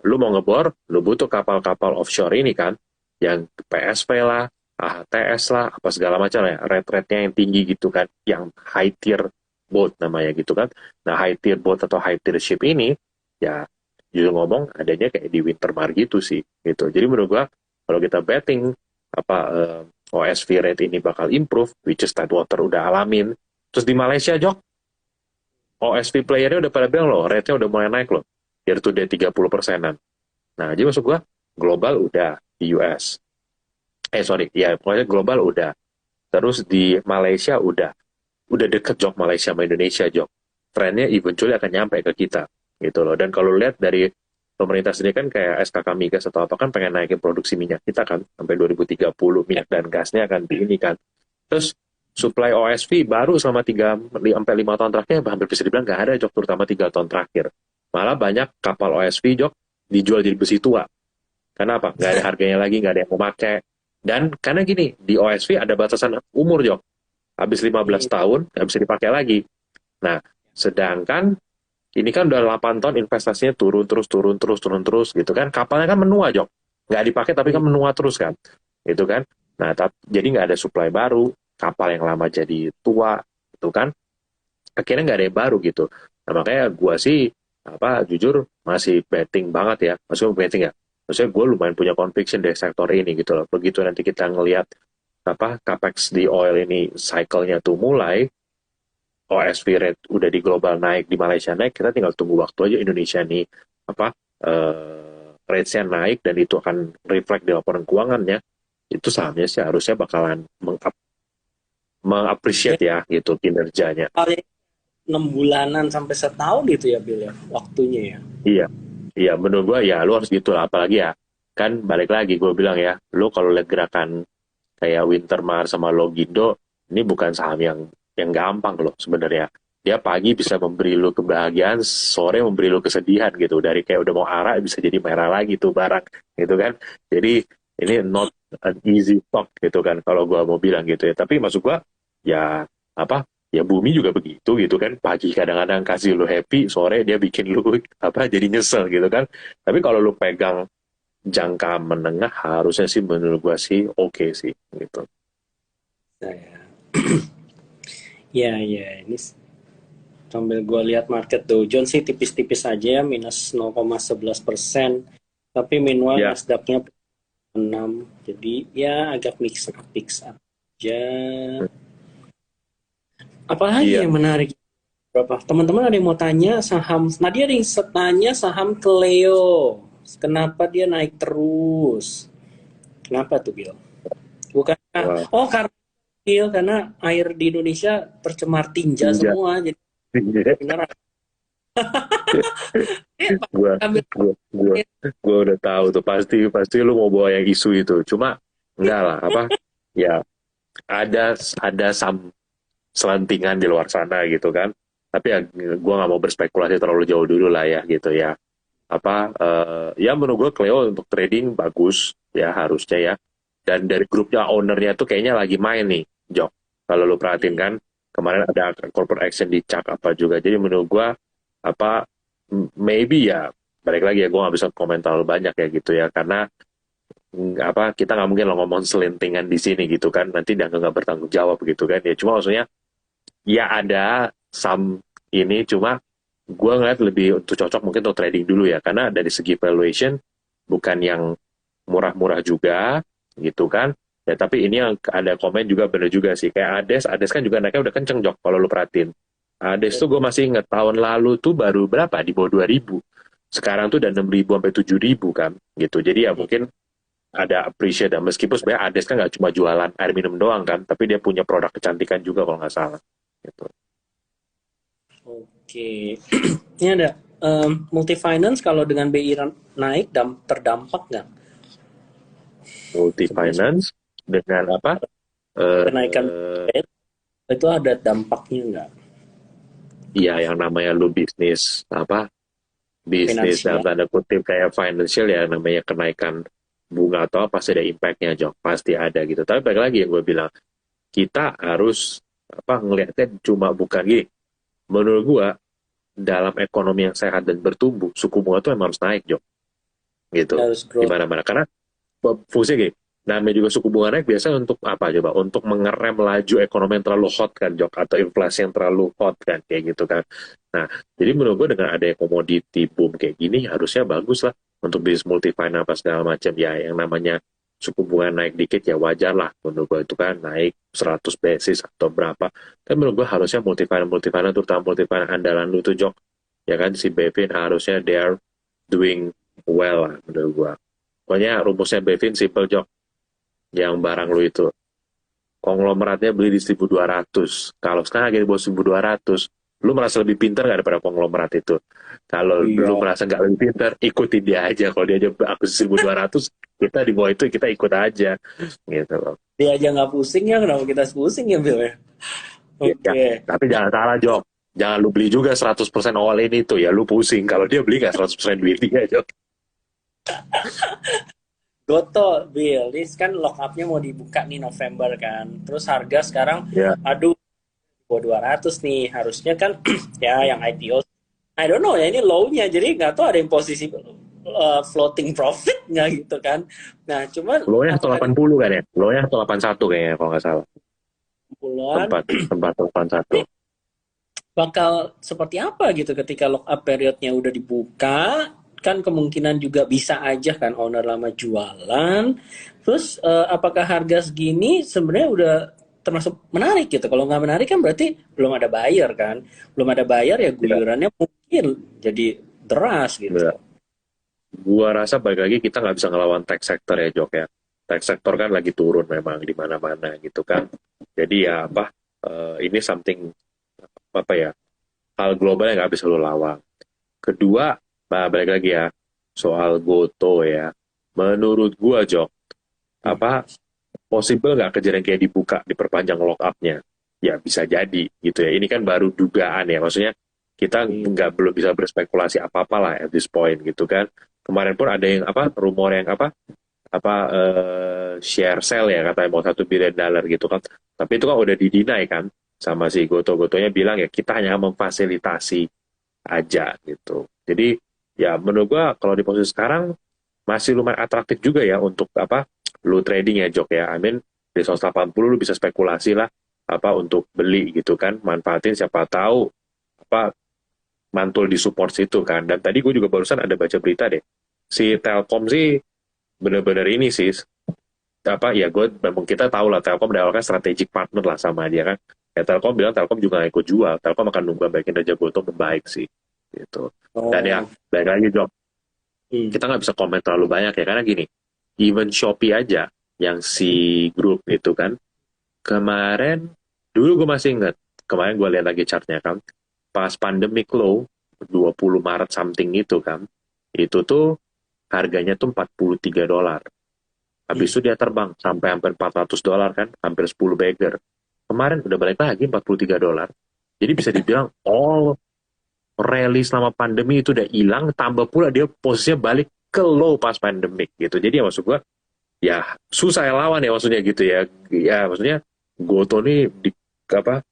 lu mau ngebor, lu butuh kapal-kapal offshore ini kan, yang PSV lah, AHTS lah, apa segala macam ya, rate-rate-nya yang tinggi gitu kan, yang high tier boat namanya gitu kan. Nah, high tier boat atau high tier ship ini, ya jujur ngomong adanya kayak di Wintermar gitu sih, gitu. Jadi menurut gua kalau kita betting apa OSV rate ini bakal improve, which is Tidewater udah alamin. Terus di Malaysia, Jok, OSV playernya udah pada bilang loh, rate-nya udah mulai naik loh. Year to date 30%-an. Nah, jadi maksud gua, global udah di US. Sorry, ya pokoknya global udah. Terus di Malaysia udah. Udah deket Jok Malaysia sama Indonesia Jok. Trennya eventually akan nyampe ke kita. Gitu loh. Dan kalau lihat dari pemerintah sendiri kan kayak SKK Migas atau apa kan pengen naikin produksi minyak kita kan. Sampai 2030 minyak dan gasnya akan di ini kan. Terus supply OSV baru selama 3 sampai 5 tahun terakhir hampir bisa dibilang nggak ada Jok, terutama 3 tahun terakhir. Malah banyak kapal OSV Jok dijual jadi besi tua. Kenapa? Nggak ada harganya lagi, nggak ada yang mau pakai. Dan karena gini, di OSV ada batasan umur Jok. Habis 15 Hmm. tahun nggak bisa dipakai lagi. Nah, sedangkan ini kan udah 8 tahun investasinya turun terus, turun terus, turun terus gitu kan. Kapalnya kan menua Jok. Nggak dipakai tapi kan Hmm. menua terus kan. Gitu kan. Nah, jadi nggak ada supply baru, kapal yang lama jadi tua, gitu kan. Akhirnya nggak ada yang baru gitu. Nah, makanya gue sih apa jujur masih betting banget ya. Maksudnya betting ya. Maksudnya gue lumayan punya conviction dari sektor ini gitu loh. Begitu nanti kita ngelihat apa capex di oil ini cycle-nya tuh mulai, OSV rate udah di global naik, di Malaysia naik, kita tinggal tunggu waktu aja Indonesia nih apa rates-nya naik dan itu akan reflect di laporan keuangannya. Itu sahamnya sih harusnya bakalan Ya, mengappreciate ya gitu kinerjanya. paling 6 bulanan sampai setahun gitu ya, Bill ya, waktunya ya. Iya, iya menurut gua ya lu harus gitu lah, apalagi ya kan balik lagi gue bilang ya, lu kalau lihat gerakan kayak Wintermar sama Logindo, ini bukan saham yang gampang loh sebenarnya. Dia pagi bisa memberi lu kebahagiaan, sore memberi lu kesedihan gitu. Dari kayak udah mau arah bisa jadi merah lagi tuh barang gitu kan. Jadi ini not an easy talk gitu kan kalau gua mau bilang gitu ya. Tapi maksud gua ya apa? Ya bumi juga begitu gitu kan. Pagi kadang-kadang kasih lu happy, sore dia bikin lu apa jadi nyesel gitu kan. Tapi kalau lu pegang jangka menengah harusnya sih menurut gua sih oke sih gitu. Saya. Ya, ya, ini sambil gue lihat market Dow Jones sih tipis-tipis aja ya, minus 0,11%. Tapi meanwhile Ya, Nasdaq-nya 6. Jadi ya agak mix up aja. Apalagi iya. yang menarik? Berapa? Teman-teman ada yang mau tanya saham. Nadia ada yang tanya saham Cleo. Kenapa dia naik terus? Kenapa tuh, Bill? Bukan. Wah, Oh, karena Bill, karena air di Indonesia tercemar tinja tinja. semua. Jadi beneran. Eh, gua, ambil gua, gua udah tahu tuh pasti pasti lu mau bawa yang isu itu. Cuma enggak lah apa ya ada selentingan di luar sana gitu kan. Tapi ya gue nggak mau berspekulasi terlalu jauh dulu lah ya gitu ya. Ya menurut gue Cleo untuk trading bagus ya harusnya ya. Dan dari grupnya ownernya tuh kayaknya lagi main nih, Jok. Kalau lu perhatiin kan kemarin ada corporate action di CAC apa juga. Jadi menurut gue apa maybe ya balik lagi ya gue nggak bisa komentar terlalu banyak ya gitu ya karena apa kita nggak mungkin lo ngomong selentingan di sini gitu kan nanti dia nggak bertanggung jawab gitu kan ya cuma maksudnya ya ada some ini cuma gue ngeliat lebih untuk cocok mungkin untuk trading dulu ya karena dari segi valuation bukan yang murah-murah juga gitu kan ya tapi ini yang ada komen juga bener juga sih kayak Ades kan juga naiknya udah kenceng Jok kalau lu perhatiin Ades tuh gue masih inget tahun lalu tuh baru berapa di bawah 2.000 sekarang tuh udah 6.000 sampai 7.000 kan gitu jadi ya mungkin ada appreciate dan meskipun sebenarnya Ades kan nggak cuma jualan air minum doang kan tapi dia punya produk kecantikan juga kalau nggak salah gitu. Oke. Ini ada multi finance kalau dengan BI naik terdampak nggak? Multi Sebenarnya finance dengan apa? kenaikan Eh BI itu ada dampaknya nggak? ya yang namanya lu bisnis apa? Bisnis dalam Finansial. tanda kutip kayak financial ya namanya kenaikan bunga atau apa pasti ada impactnya Jok pasti ada gitu tapi balik lagi yang gue bilang kita harus apa ngelihatnya cuma bukan gini menurut gue dalam ekonomi yang sehat dan bertumbuh suku bunga tuh emang harus naik Jok gitu Harus di growth. mana-mana karena fungsinya gini namanya juga suku bunga naik biasanya untuk apa coba untuk mengerem laju ekonomi yang terlalu hot kan Jok atau inflasi yang terlalu hot kan kayak gitu kan nah jadi menurut gue dengan ada komoditi boom kayak gini harusnya bagus lah untuk bisnis multi finance apa segala macam ya yang namanya suku bunga naik dikit ya wajar lah menurut gue itu kan naik 100 basis atau berapa tapi menurut gue harusnya multi finance terutama multi finance andalan lu tuh Jok ya kan si Bevin harusnya they are doing well lah menurut gue pokoknya rumusnya Bevin simple Jok yang barang lu itu konglomeratnya beli di 1.200 kalau sekarang lagi di bawah 1.200 lu merasa lebih pintar gak daripada konglomerat itu kalau lu Iya. merasa gak lebih pintar ikutin dia aja kalau dia aja aku 1.200 kita di bawah itu kita ikut aja gitu loh Dia aja nggak pusing ya, kenapa kita pusing ya, Bill ya? ya, Oke. tapi jangan salah Jok jangan lu beli juga 100% all in itu ya lu pusing kalau dia beli gak 100% duit dia Jok Goto, Bill. Ini kan lock up-nya mau dibuka nih November kan. Terus harga sekarang, ya aduh, gua 200 nih. Harusnya kan, ya yang IPO. I don't know ya, ini low-nya. Jadi nggak tahu ada yang posisi floating profit nggak gitu kan. Nah, cuman lo nya apakah di 180 kan ya lo nya 181 kayaknya kalau nggak salah bulan tempat tempat 181 bakal seperti apa gitu ketika lock up periodnya udah dibuka kan kemungkinan juga bisa aja kan owner lama jualan terus apakah harga segini sebenarnya udah termasuk menarik gitu kalau nggak menarik kan berarti belum ada buyer kan belum ada buyer ya ya, guyurannya mungkin jadi deras gitu. ya. Gua rasa balik lagi kita nggak bisa ngelawan tech sector ya Jok ya. Tech sector kan lagi turun memang di mana-mana gitu kan. Jadi ya apa ini something apa ya hal global yang nggak bisa lo lawan. Kedua, balik lagi ya soal Goto ya. Menurut gua Jok apa possible nggak kejadian kayak dibuka diperpanjang lock up-nya? Ya bisa jadi gitu ya. Ini kan baru dugaan ya. Maksudnya kita nggak belum bisa berspekulasi apa-apa lah at this point gitu kan. Kemarin pun ada yang apa rumor yang share sale ya katanya mau $1 billion gitu kan. Tapi itu kan udah didinai kan sama si Goto-Gotonya bilang ya kita hanya memfasilitasi aja gitu. Jadi ya menurut gua kalau di posisi sekarang masih lumayan atraktif juga ya untuk apa lu trading ya Jok ya. I mean di 180 lu bisa spekulasi lah apa untuk beli gitu kan manfaatin siapa tahu apa mantul di support situ kan dan tadi gue juga barusan ada baca berita deh si Telkom sih bener-bener ini sih apa ya gue memang kita tahu lah Telkom adalah kan strategic partner lah sama dia kan Ya Telkom bilang Telkom juga nggak ikut jual. Telkom akan nunggu sampai kinerja GoTo membaik sih. Gitu. Dan ya, Oh. balik lagi Jok, Hmm. kita nggak bisa komen terlalu banyak ya, karena gini, even Shopee aja, yang si grup itu kan, kemarin, dulu gue masih ingat, kemarin gue lihat lagi chartnya kan, pas pandemic low, 20 Maret something itu kan, itu tuh harganya tuh $43. Habis Hmm. itu dia terbang sampai hampir $400 kan, hampir 10 bagger. Kemarin udah balik lagi $43. Jadi bisa dibilang all rally selama pandemi itu udah hilang, tambah pula dia posisinya balik ke low pas pandemic gitu. Jadi ya maksud gua, ya susah ya lawan ya maksudnya gitu ya. Ya maksudnya Goto nih di apa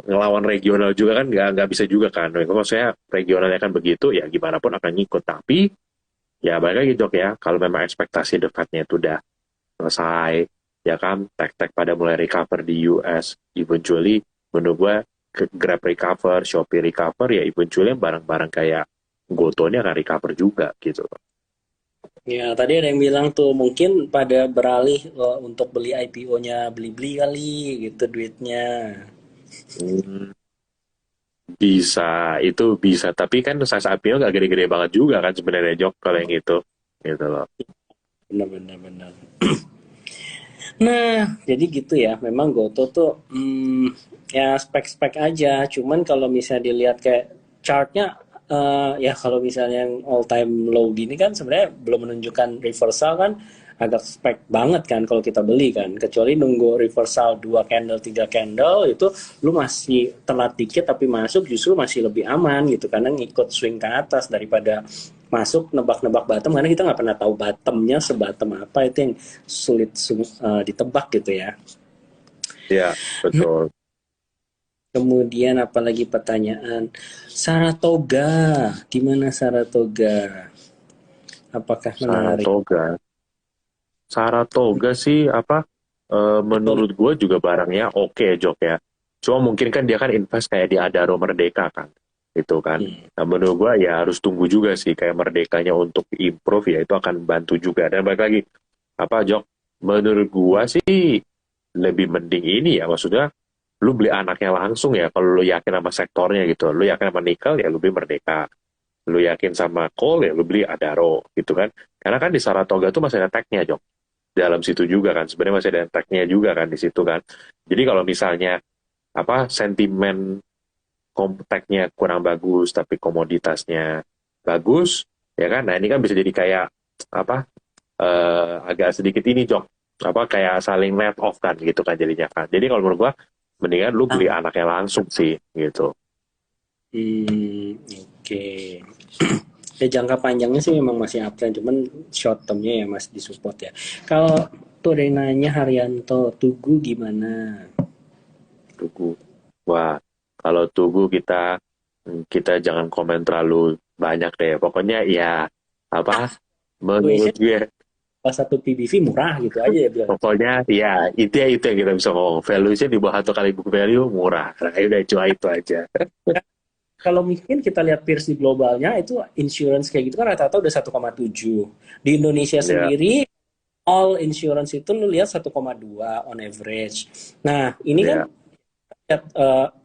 ngelawan regional juga kan nggak bisa juga kan. Maksudnya regionalnya kan begitu ya gimana pun akan ngikut. Tapi ya balik lagi Jok ya, kalau memang ekspektasi the Fed-nya itu udah selesai, ya kan, tech-tech pada mulai recover di US, eventually menurut gue Grab recover, Shopee recover, ya eventually barang-barang kayak Goto ini akan recover juga gitu. Ya, tadi ada yang bilang tuh mungkin pada beralih untuk beli IPO-nya Blibli kali gitu duitnya. Hmm, bisa, itu bisa, tapi kan size IPO nggak gede-gede banget juga kan sebenarnya Jok kalau yang itu gitu loh. Benar-benar benar. Nah, jadi gitu ya. Memang Goto tuh ya spek-spek aja. Cuman kalau misalnya dilihat kayak chartnya ya kalau misalnya yang all time low gini kan sebenarnya belum menunjukkan reversal kan agak spek banget kan kalau kita beli kan. Kecuali nunggu reversal 2 candle, 3 candle itu lu masih telat dikit tapi masuk justru masih lebih aman gitu karena ngikut swing ke atas daripada masuk nebak-nebak bottom karena kita nggak pernah tahu bottomnya sebatom apa itu yang sulit ditebak gitu ya. Ya, betul. Kemudian apalagi pertanyaan Saratoga, gimana Saratoga? Apakah menarik? Saratoga. Saratoga sih apa Betul. menurut gue juga barangnya oke Jok ya. Cuma mungkin kan dia kan invest kayak di Adaro Merdeka kan. Itu kan. Hmm. Nah menurut gue ya harus tunggu juga sih kayak Merdekanya untuk improve ya itu akan bantu juga. Dan balik lagi apa Jok? Menurut gue sih lebih mending ini ya maksudnya lu beli anaknya langsung ya kalau lu yakin sama sektornya gitu. Lu yakin sama nikel ya lu beli Merdeka. Lu yakin sama coal ya lu beli Adaro gitu kan. Karena kan di Saratoga tuh masih ada tag-nya Jok dalam situ juga kan sebenarnya masih ada tag-nya juga kan di situ kan jadi kalau misalnya apa sentimen tag-nya kurang bagus tapi komoditasnya bagus ya kan nah ini kan bisa jadi kayak apa agak sedikit ini Jok apa kayak saling net off kan gitu kan jadinya kan jadi kalau menurut gua mendingan lu beli Ah, anaknya langsung sih gitu. oke. Ya jangka panjangnya sih memang masih uptrend, cuman short termnya ya masih disupport ya. Kalau tuh ada yang nanya Haryanto, Tugu gimana? Tugu wah kalau Tugu kita jangan komen terlalu banyak deh pokoknya ya apa menurut Valuation gue pas satu PBV murah gitu aja ya bilang. pokoknya itu yang kita bisa ngomong valuation di bawah 1 kali book value murah nah udah cuma itu aja. Kalau mungkin kita lihat peers di globalnya itu insurance kayak gitu kan rata-rata udah 1,7. Di Indonesia Ya, sendiri all insurance itu lu lihat 1,2 on average. Nah, ini kan ya,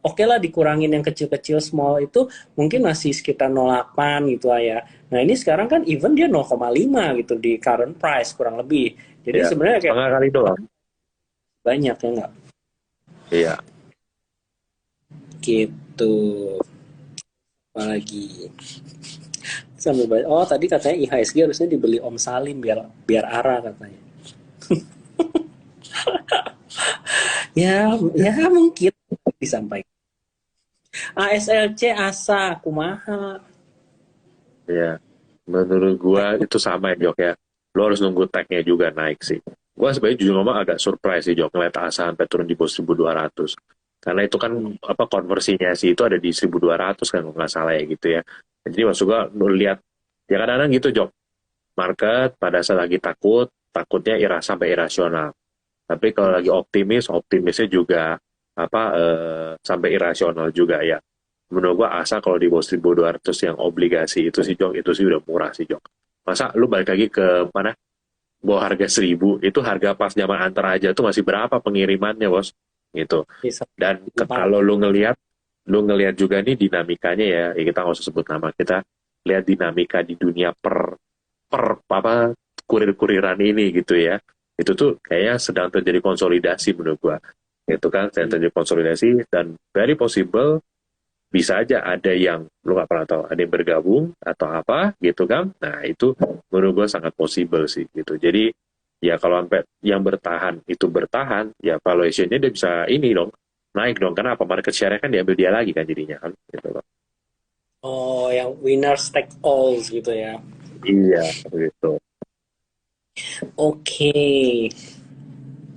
oke lah dikurangin yang kecil-kecil small itu mungkin masih sekitar 0,8 gitu lah ya. Nah, ini sekarang kan even dia 0,5 gitu di current price kurang lebih. Jadi ya. sebenarnya kayak Setengah kali doang. banyak ya nggak? Iya, Gitu. Apalagi sampai oh tadi katanya IHSG harusnya dibeli Om Salim biar biar arah katanya. Ya, ya mungkin disampaikan. ASLC asa kumaha. iya. Menurut gua itu sama ya Jok ya. Lo harus nunggu tag-nya juga naik sih. Gua sebenarnya jujur ngomong agak surprise sih Jok ngeliat ASA sampai turun di bawah 1.200. Karena itu kan Hmm. apa konversinya sih itu ada di 1.200 kan kalau nggak salah ya gitu ya. Jadi maksud gua lu lihat ya kadang-kadang gitu Jok. Market pada saat lagi takutnya sampai irasional. Tapi kalau lagi optimisnya juga apa sampai irasional juga ya. Menurut gua asa kalau di bawah 1.200 yang obligasi itu sih Jok, itu sih udah murah sih Jok. Masa lu balik lagi ke mana? Bawah harga 1.000, itu harga pas zaman antar aja tuh masih berapa pengirimannya bos? gitu. Bisa Dan gampang. kalau lu ngelihat juga nih dinamikanya ya kita nggak usah sebut nama, kita lihat dinamika di dunia per apa kurir-kuriran ini gitu ya. Itu tuh kayaknya sedang terjadi konsolidasi menurut gua. Itu kan sedang terjadi konsolidasi dan very possible bisa aja ada yang lu nggak pernah tahu, ada yang bergabung atau apa gitu kan. Nah itu menurut gua sangat possible sih gitu. Jadi ya kalau sampai yang bertahan itu bertahan, ya valuationnya dia bisa ini dong, naik dong. Karena apa? Market share-nya kan diambil dia lagi kan jadinya kan gitu loh. Oh, yang winners take all gitu ya. Iya gitu. Oke.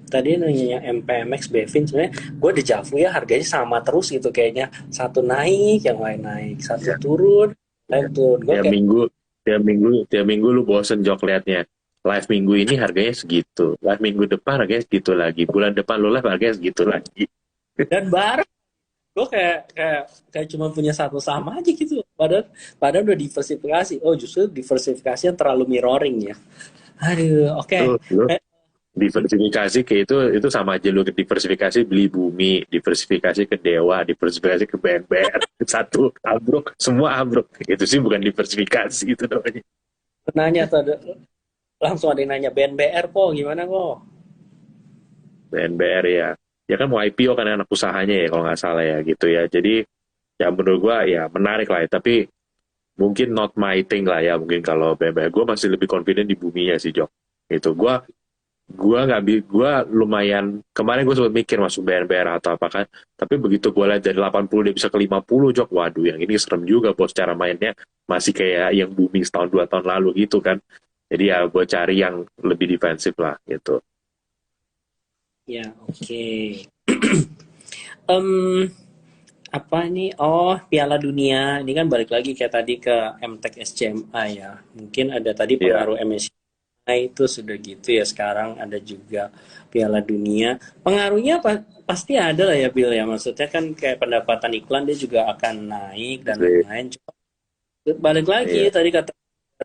Tadi nanya MPMX Bevin sebenarnya gue dejavu ya harganya sama terus gitu kayaknya. Satu naik, yang lain naik. Satu Ya, turun, lain ya. turun. Gue Tiap kayak minggu, tiap minggu lu bosen jok liatnya. Live minggu ini harganya segitu. Live minggu depan harganya segitu lagi. Bulan depan lu live harganya segitu lagi. dan bareng gue kayak cuma punya satu sama aja gitu. Padahal udah diversifikasi. Oh, justru diversifikasi yang terlalu mirroring ya. Aduh, oke. Tuh, lu Eh, diversifikasi kayak itu sama aja lu diversifikasi beli bumi, diversifikasi ke dewa, diversifikasi ke BNBR. Satu ambruk, semua ambruk. Itu sih bukan diversifikasi itu namanya. nanya tuh langsung ada yang nanya BNBR kok gimana kok? BNBR ya. Ya kan mau IPO kan anak usahanya ya kalau nggak salah ya gitu ya. Jadi ya menurut gua ya menarik lah ya. Tapi mungkin not my thing lah ya. Mungkin kalau BNBR gua masih lebih confident di buminya sih Jok. Itu gua nggak gua lumayan kemarin gue sempat mikir masuk BNBR atau apa kan. Tapi begitu gua lihat dari 80 dia bisa ke 50 Jok. Waduh yang ini serem juga bos, cara mainnya masih kayak yang booming setahun 2 tahun lalu gitu kan. Jadi ya gue cari yang lebih defensif lah gitu. Ya, oke. Em, apa ini? Oh, Piala Dunia. Ini kan balik lagi kayak tadi ke MTech SCMA ya. Mungkin ada tadi Iya. pengaruh MSCI itu sudah gitu ya. Sekarang ada juga Piala Dunia. Pengaruhnya pasti ada lah ya, Bill ya. Maksudnya kan kayak pendapatan iklan dia juga akan naik dan lain-lain. Cuma balik lagi Iya. tadi kata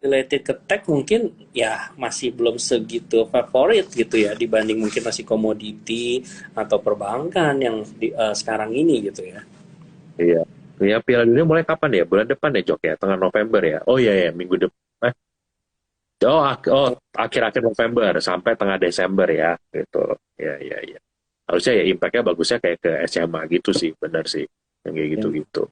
related ke tech mungkin ya masih belum segitu favorit gitu ya dibanding mungkin masih komoditi atau perbankan yang sekarang ini gitu ya. Iya. Ya, Piala Dunia mulai kapan ya? Bulan depan ya, Jok ya? Tengah November ya? Oh iya ya, minggu depan. Akhir-akhir November sampai tengah Desember ya, gitu. Ya, ya, ya. Harusnya ya impact-nya bagusnya kayak ke SMA gitu sih, benar sih. Yang kayak Ya. gitu-gitu.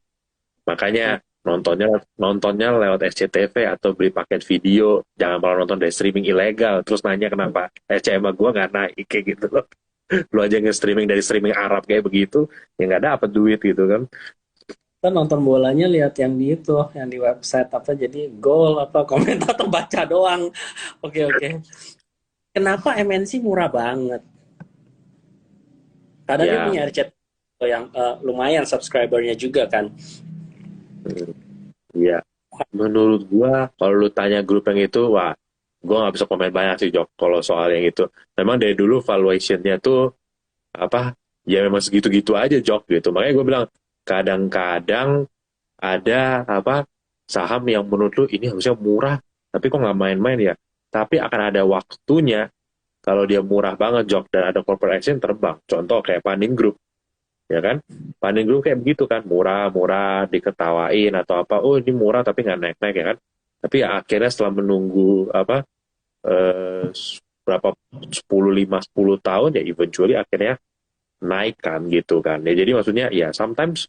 Makanya nontonnya nontonnya lewat SCTV atau beli paket video, jangan malah nonton dari streaming ilegal. Terus nanya kenapa SMA gua nggak naik kayak gitu loh. Lu aja nge-streaming dari streaming Arab kayak begitu, ya nggak dapet duit gitu kan. Kita nonton bolanya lihat yang di itu yang di website apa jadi gol apa komentator baca doang. Oke, oke. Kenapa MNC murah banget? Karena dia Ya, punya RCTI yang lumayan subscribernya juga kan. hmm, ya. Menurut gua, kalau lu tanya grup yang itu, wah, gua nggak bisa komen banyak sih, Jok, kalau soal yang itu. Memang dari dulu valuationnya tuh, apa, ya memang segitu-gitu aja, Jok, gitu. Makanya gue bilang, kadang-kadang ada, apa, saham yang menurut lu ini harusnya murah, tapi kok nggak main-main ya. Tapi akan ada waktunya, kalau dia murah banget, Jok, dan ada corporate action terbang. Contoh kayak Panin Group, ya kan? Panin Group kayak begitu kan, murah-murah diketawain atau apa, oh ini murah tapi nggak naik-naik ya kan? Tapi akhirnya setelah menunggu apa eh, berapa 10 tahun ya eventually akhirnya naik kan gitu kan. Ya jadi maksudnya ya sometimes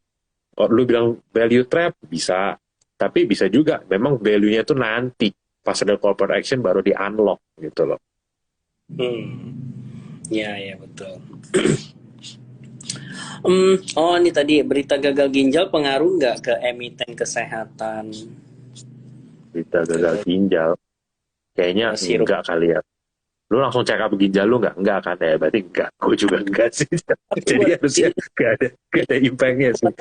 kalau lu bilang value trap bisa, tapi bisa juga memang value-nya tuh nanti pas ada corporate action baru di unlock gitu loh. Ya, ya betul. Oh ini tadi berita gagal ginjal pengaruh nggak ke emiten kesehatan? Kita gagal Gagal ginjal kayaknya sirup. enggak kali ya. Lu langsung check up ginjal lu nggak? Nggak kan ya? Berarti nggak. Gue juga nggak sih. Tapi Jadi buat harusnya ini nggak ada impact-nya sih.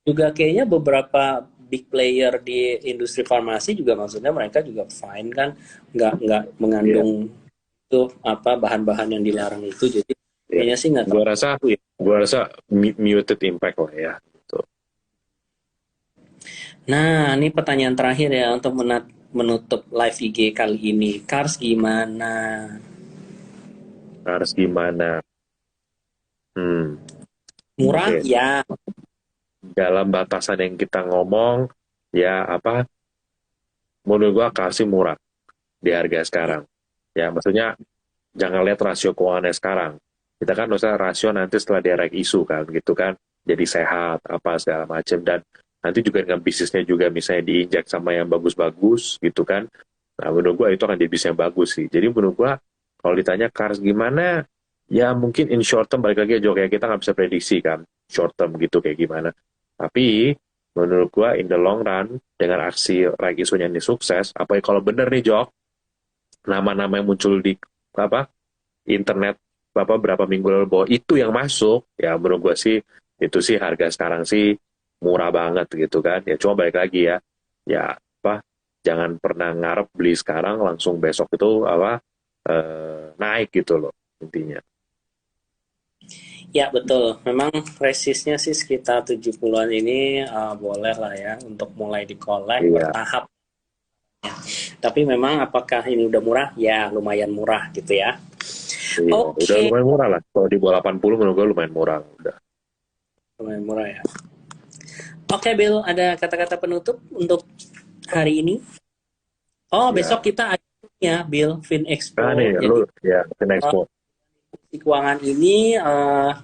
juga kayaknya beberapa big player di industri farmasi juga maksudnya mereka juga fine kan, nggak Iya, mengandung itu apa bahan-bahan yang dilarang itu, jadi iya. kayaknya sih nggak Gua rasa, terlalu ya. gua rasa muted impact lah ya. Gitu. Nah, ini pertanyaan terakhir ya untuk menutup live IG kali ini. Kars gimana? Harus gimana? Hmm, Murah, oke. ya. Dalam batasan yang kita ngomong, ya apa, menurut gua kasih murah di harga sekarang. Ya, maksudnya jangan lihat rasio keuangannya sekarang. Kita kan usah rasio nanti setelah dia rek isu kan, gitu kan. Jadi sehat, apa segala macam. Dan nanti juga dengan bisnisnya juga misalnya diinjak sama yang bagus-bagus gitu kan. Nah, menurut gua itu akan jadi bisnis yang bagus sih. Jadi menurut gua kalau ditanya Kars gimana, ya mungkin in short term balik lagi ya Jok ya, kita nggak bisa prediksi kan short term gitu kayak gimana. Tapi menurut gua in the long run dengan aksi rek isunya ini sukses, apa kalau bener nih Jok, nama-nama yang muncul di apa internet berapa minggu lalu bahwa itu yang masuk, ya menurut gue sih itu sih harga sekarang sih murah banget gitu kan. Ya cuma balik lagi ya, ya apa, jangan pernah ngarep beli sekarang langsung besok itu apa naik gitu loh intinya. Ya, betul. Memang resistnya sih sekitar 70-an ini boleh lah ya untuk mulai dikolek Iya, bertahap. Tapi memang apakah ini udah murah? Ya, lumayan murah gitu ya. iya, udah Oke, lumayan murah lah. Kalau di bawah 80 menurut gue lumayan murah. Udah. lumayan murah ya. Oke, Bill, ada kata-kata penutup untuk hari ini? Oh, besok Ya, kita ada ya, Bill, Fin nah Expo. nih lu Jadi ya ke Expo. di keuangan ini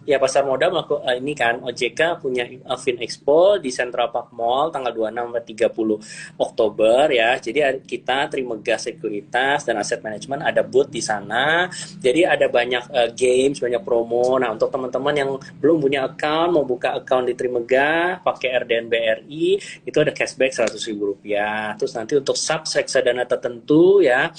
ya pasar modal ini kan OJK punya Fin Expo di Central Park Mall tanggal 26 sampai 30 Oktober ya. Jadi kita Trimegah Sekuritas dan Aset Management ada booth di sana. Jadi ada banyak games, banyak promo. Nah, untuk teman-teman yang belum punya account mau buka account di Trimegah pakai RDN BRI itu ada cashback Rp100.000. Terus nanti untuk sub reksadana tertentu ya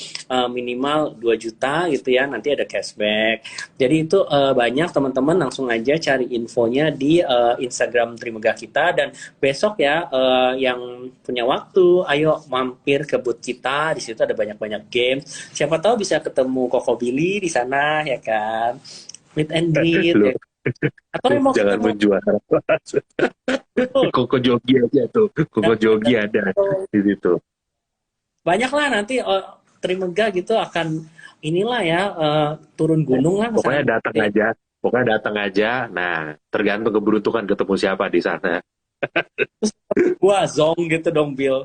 minimal 2 juta gitu ya nanti ada cashback. Jadi itu banyak teman-teman langsung aja cari infonya di Instagram Trimegah kita dan besok ya yang punya waktu ayo mampir ke booth kita di situ ada banyak-banyak game. Siapa tahu bisa ketemu Koko Billy di sana ya kan. Meet and greet Lu ya. Atau yang mau jangan ketemu menjual Koko Jogi aja tuh. Koko Jogi ada di situ. banyak lah nanti Trimegah gitu akan inilah ya turun gunung lah ke sana. Pokoknya datang aja. Pokoknya datang aja. Nah, tergantung keberuntungan ketemu siapa di sana. Gua zong gitu dong Bill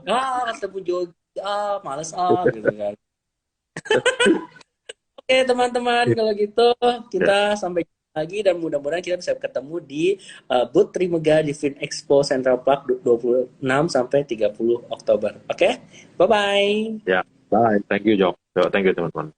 ketemu Jogi males gitu kan. Oke teman-teman kalau gitu kita sampai jumpa lagi dan mudah-mudahan kita bisa ketemu di booth Trimegah di Fin Expo Central Park 26 sampai 30 Oktober. Oke, bye bye. Ya, bye. Thank you, Jok. Thank you, teman-teman.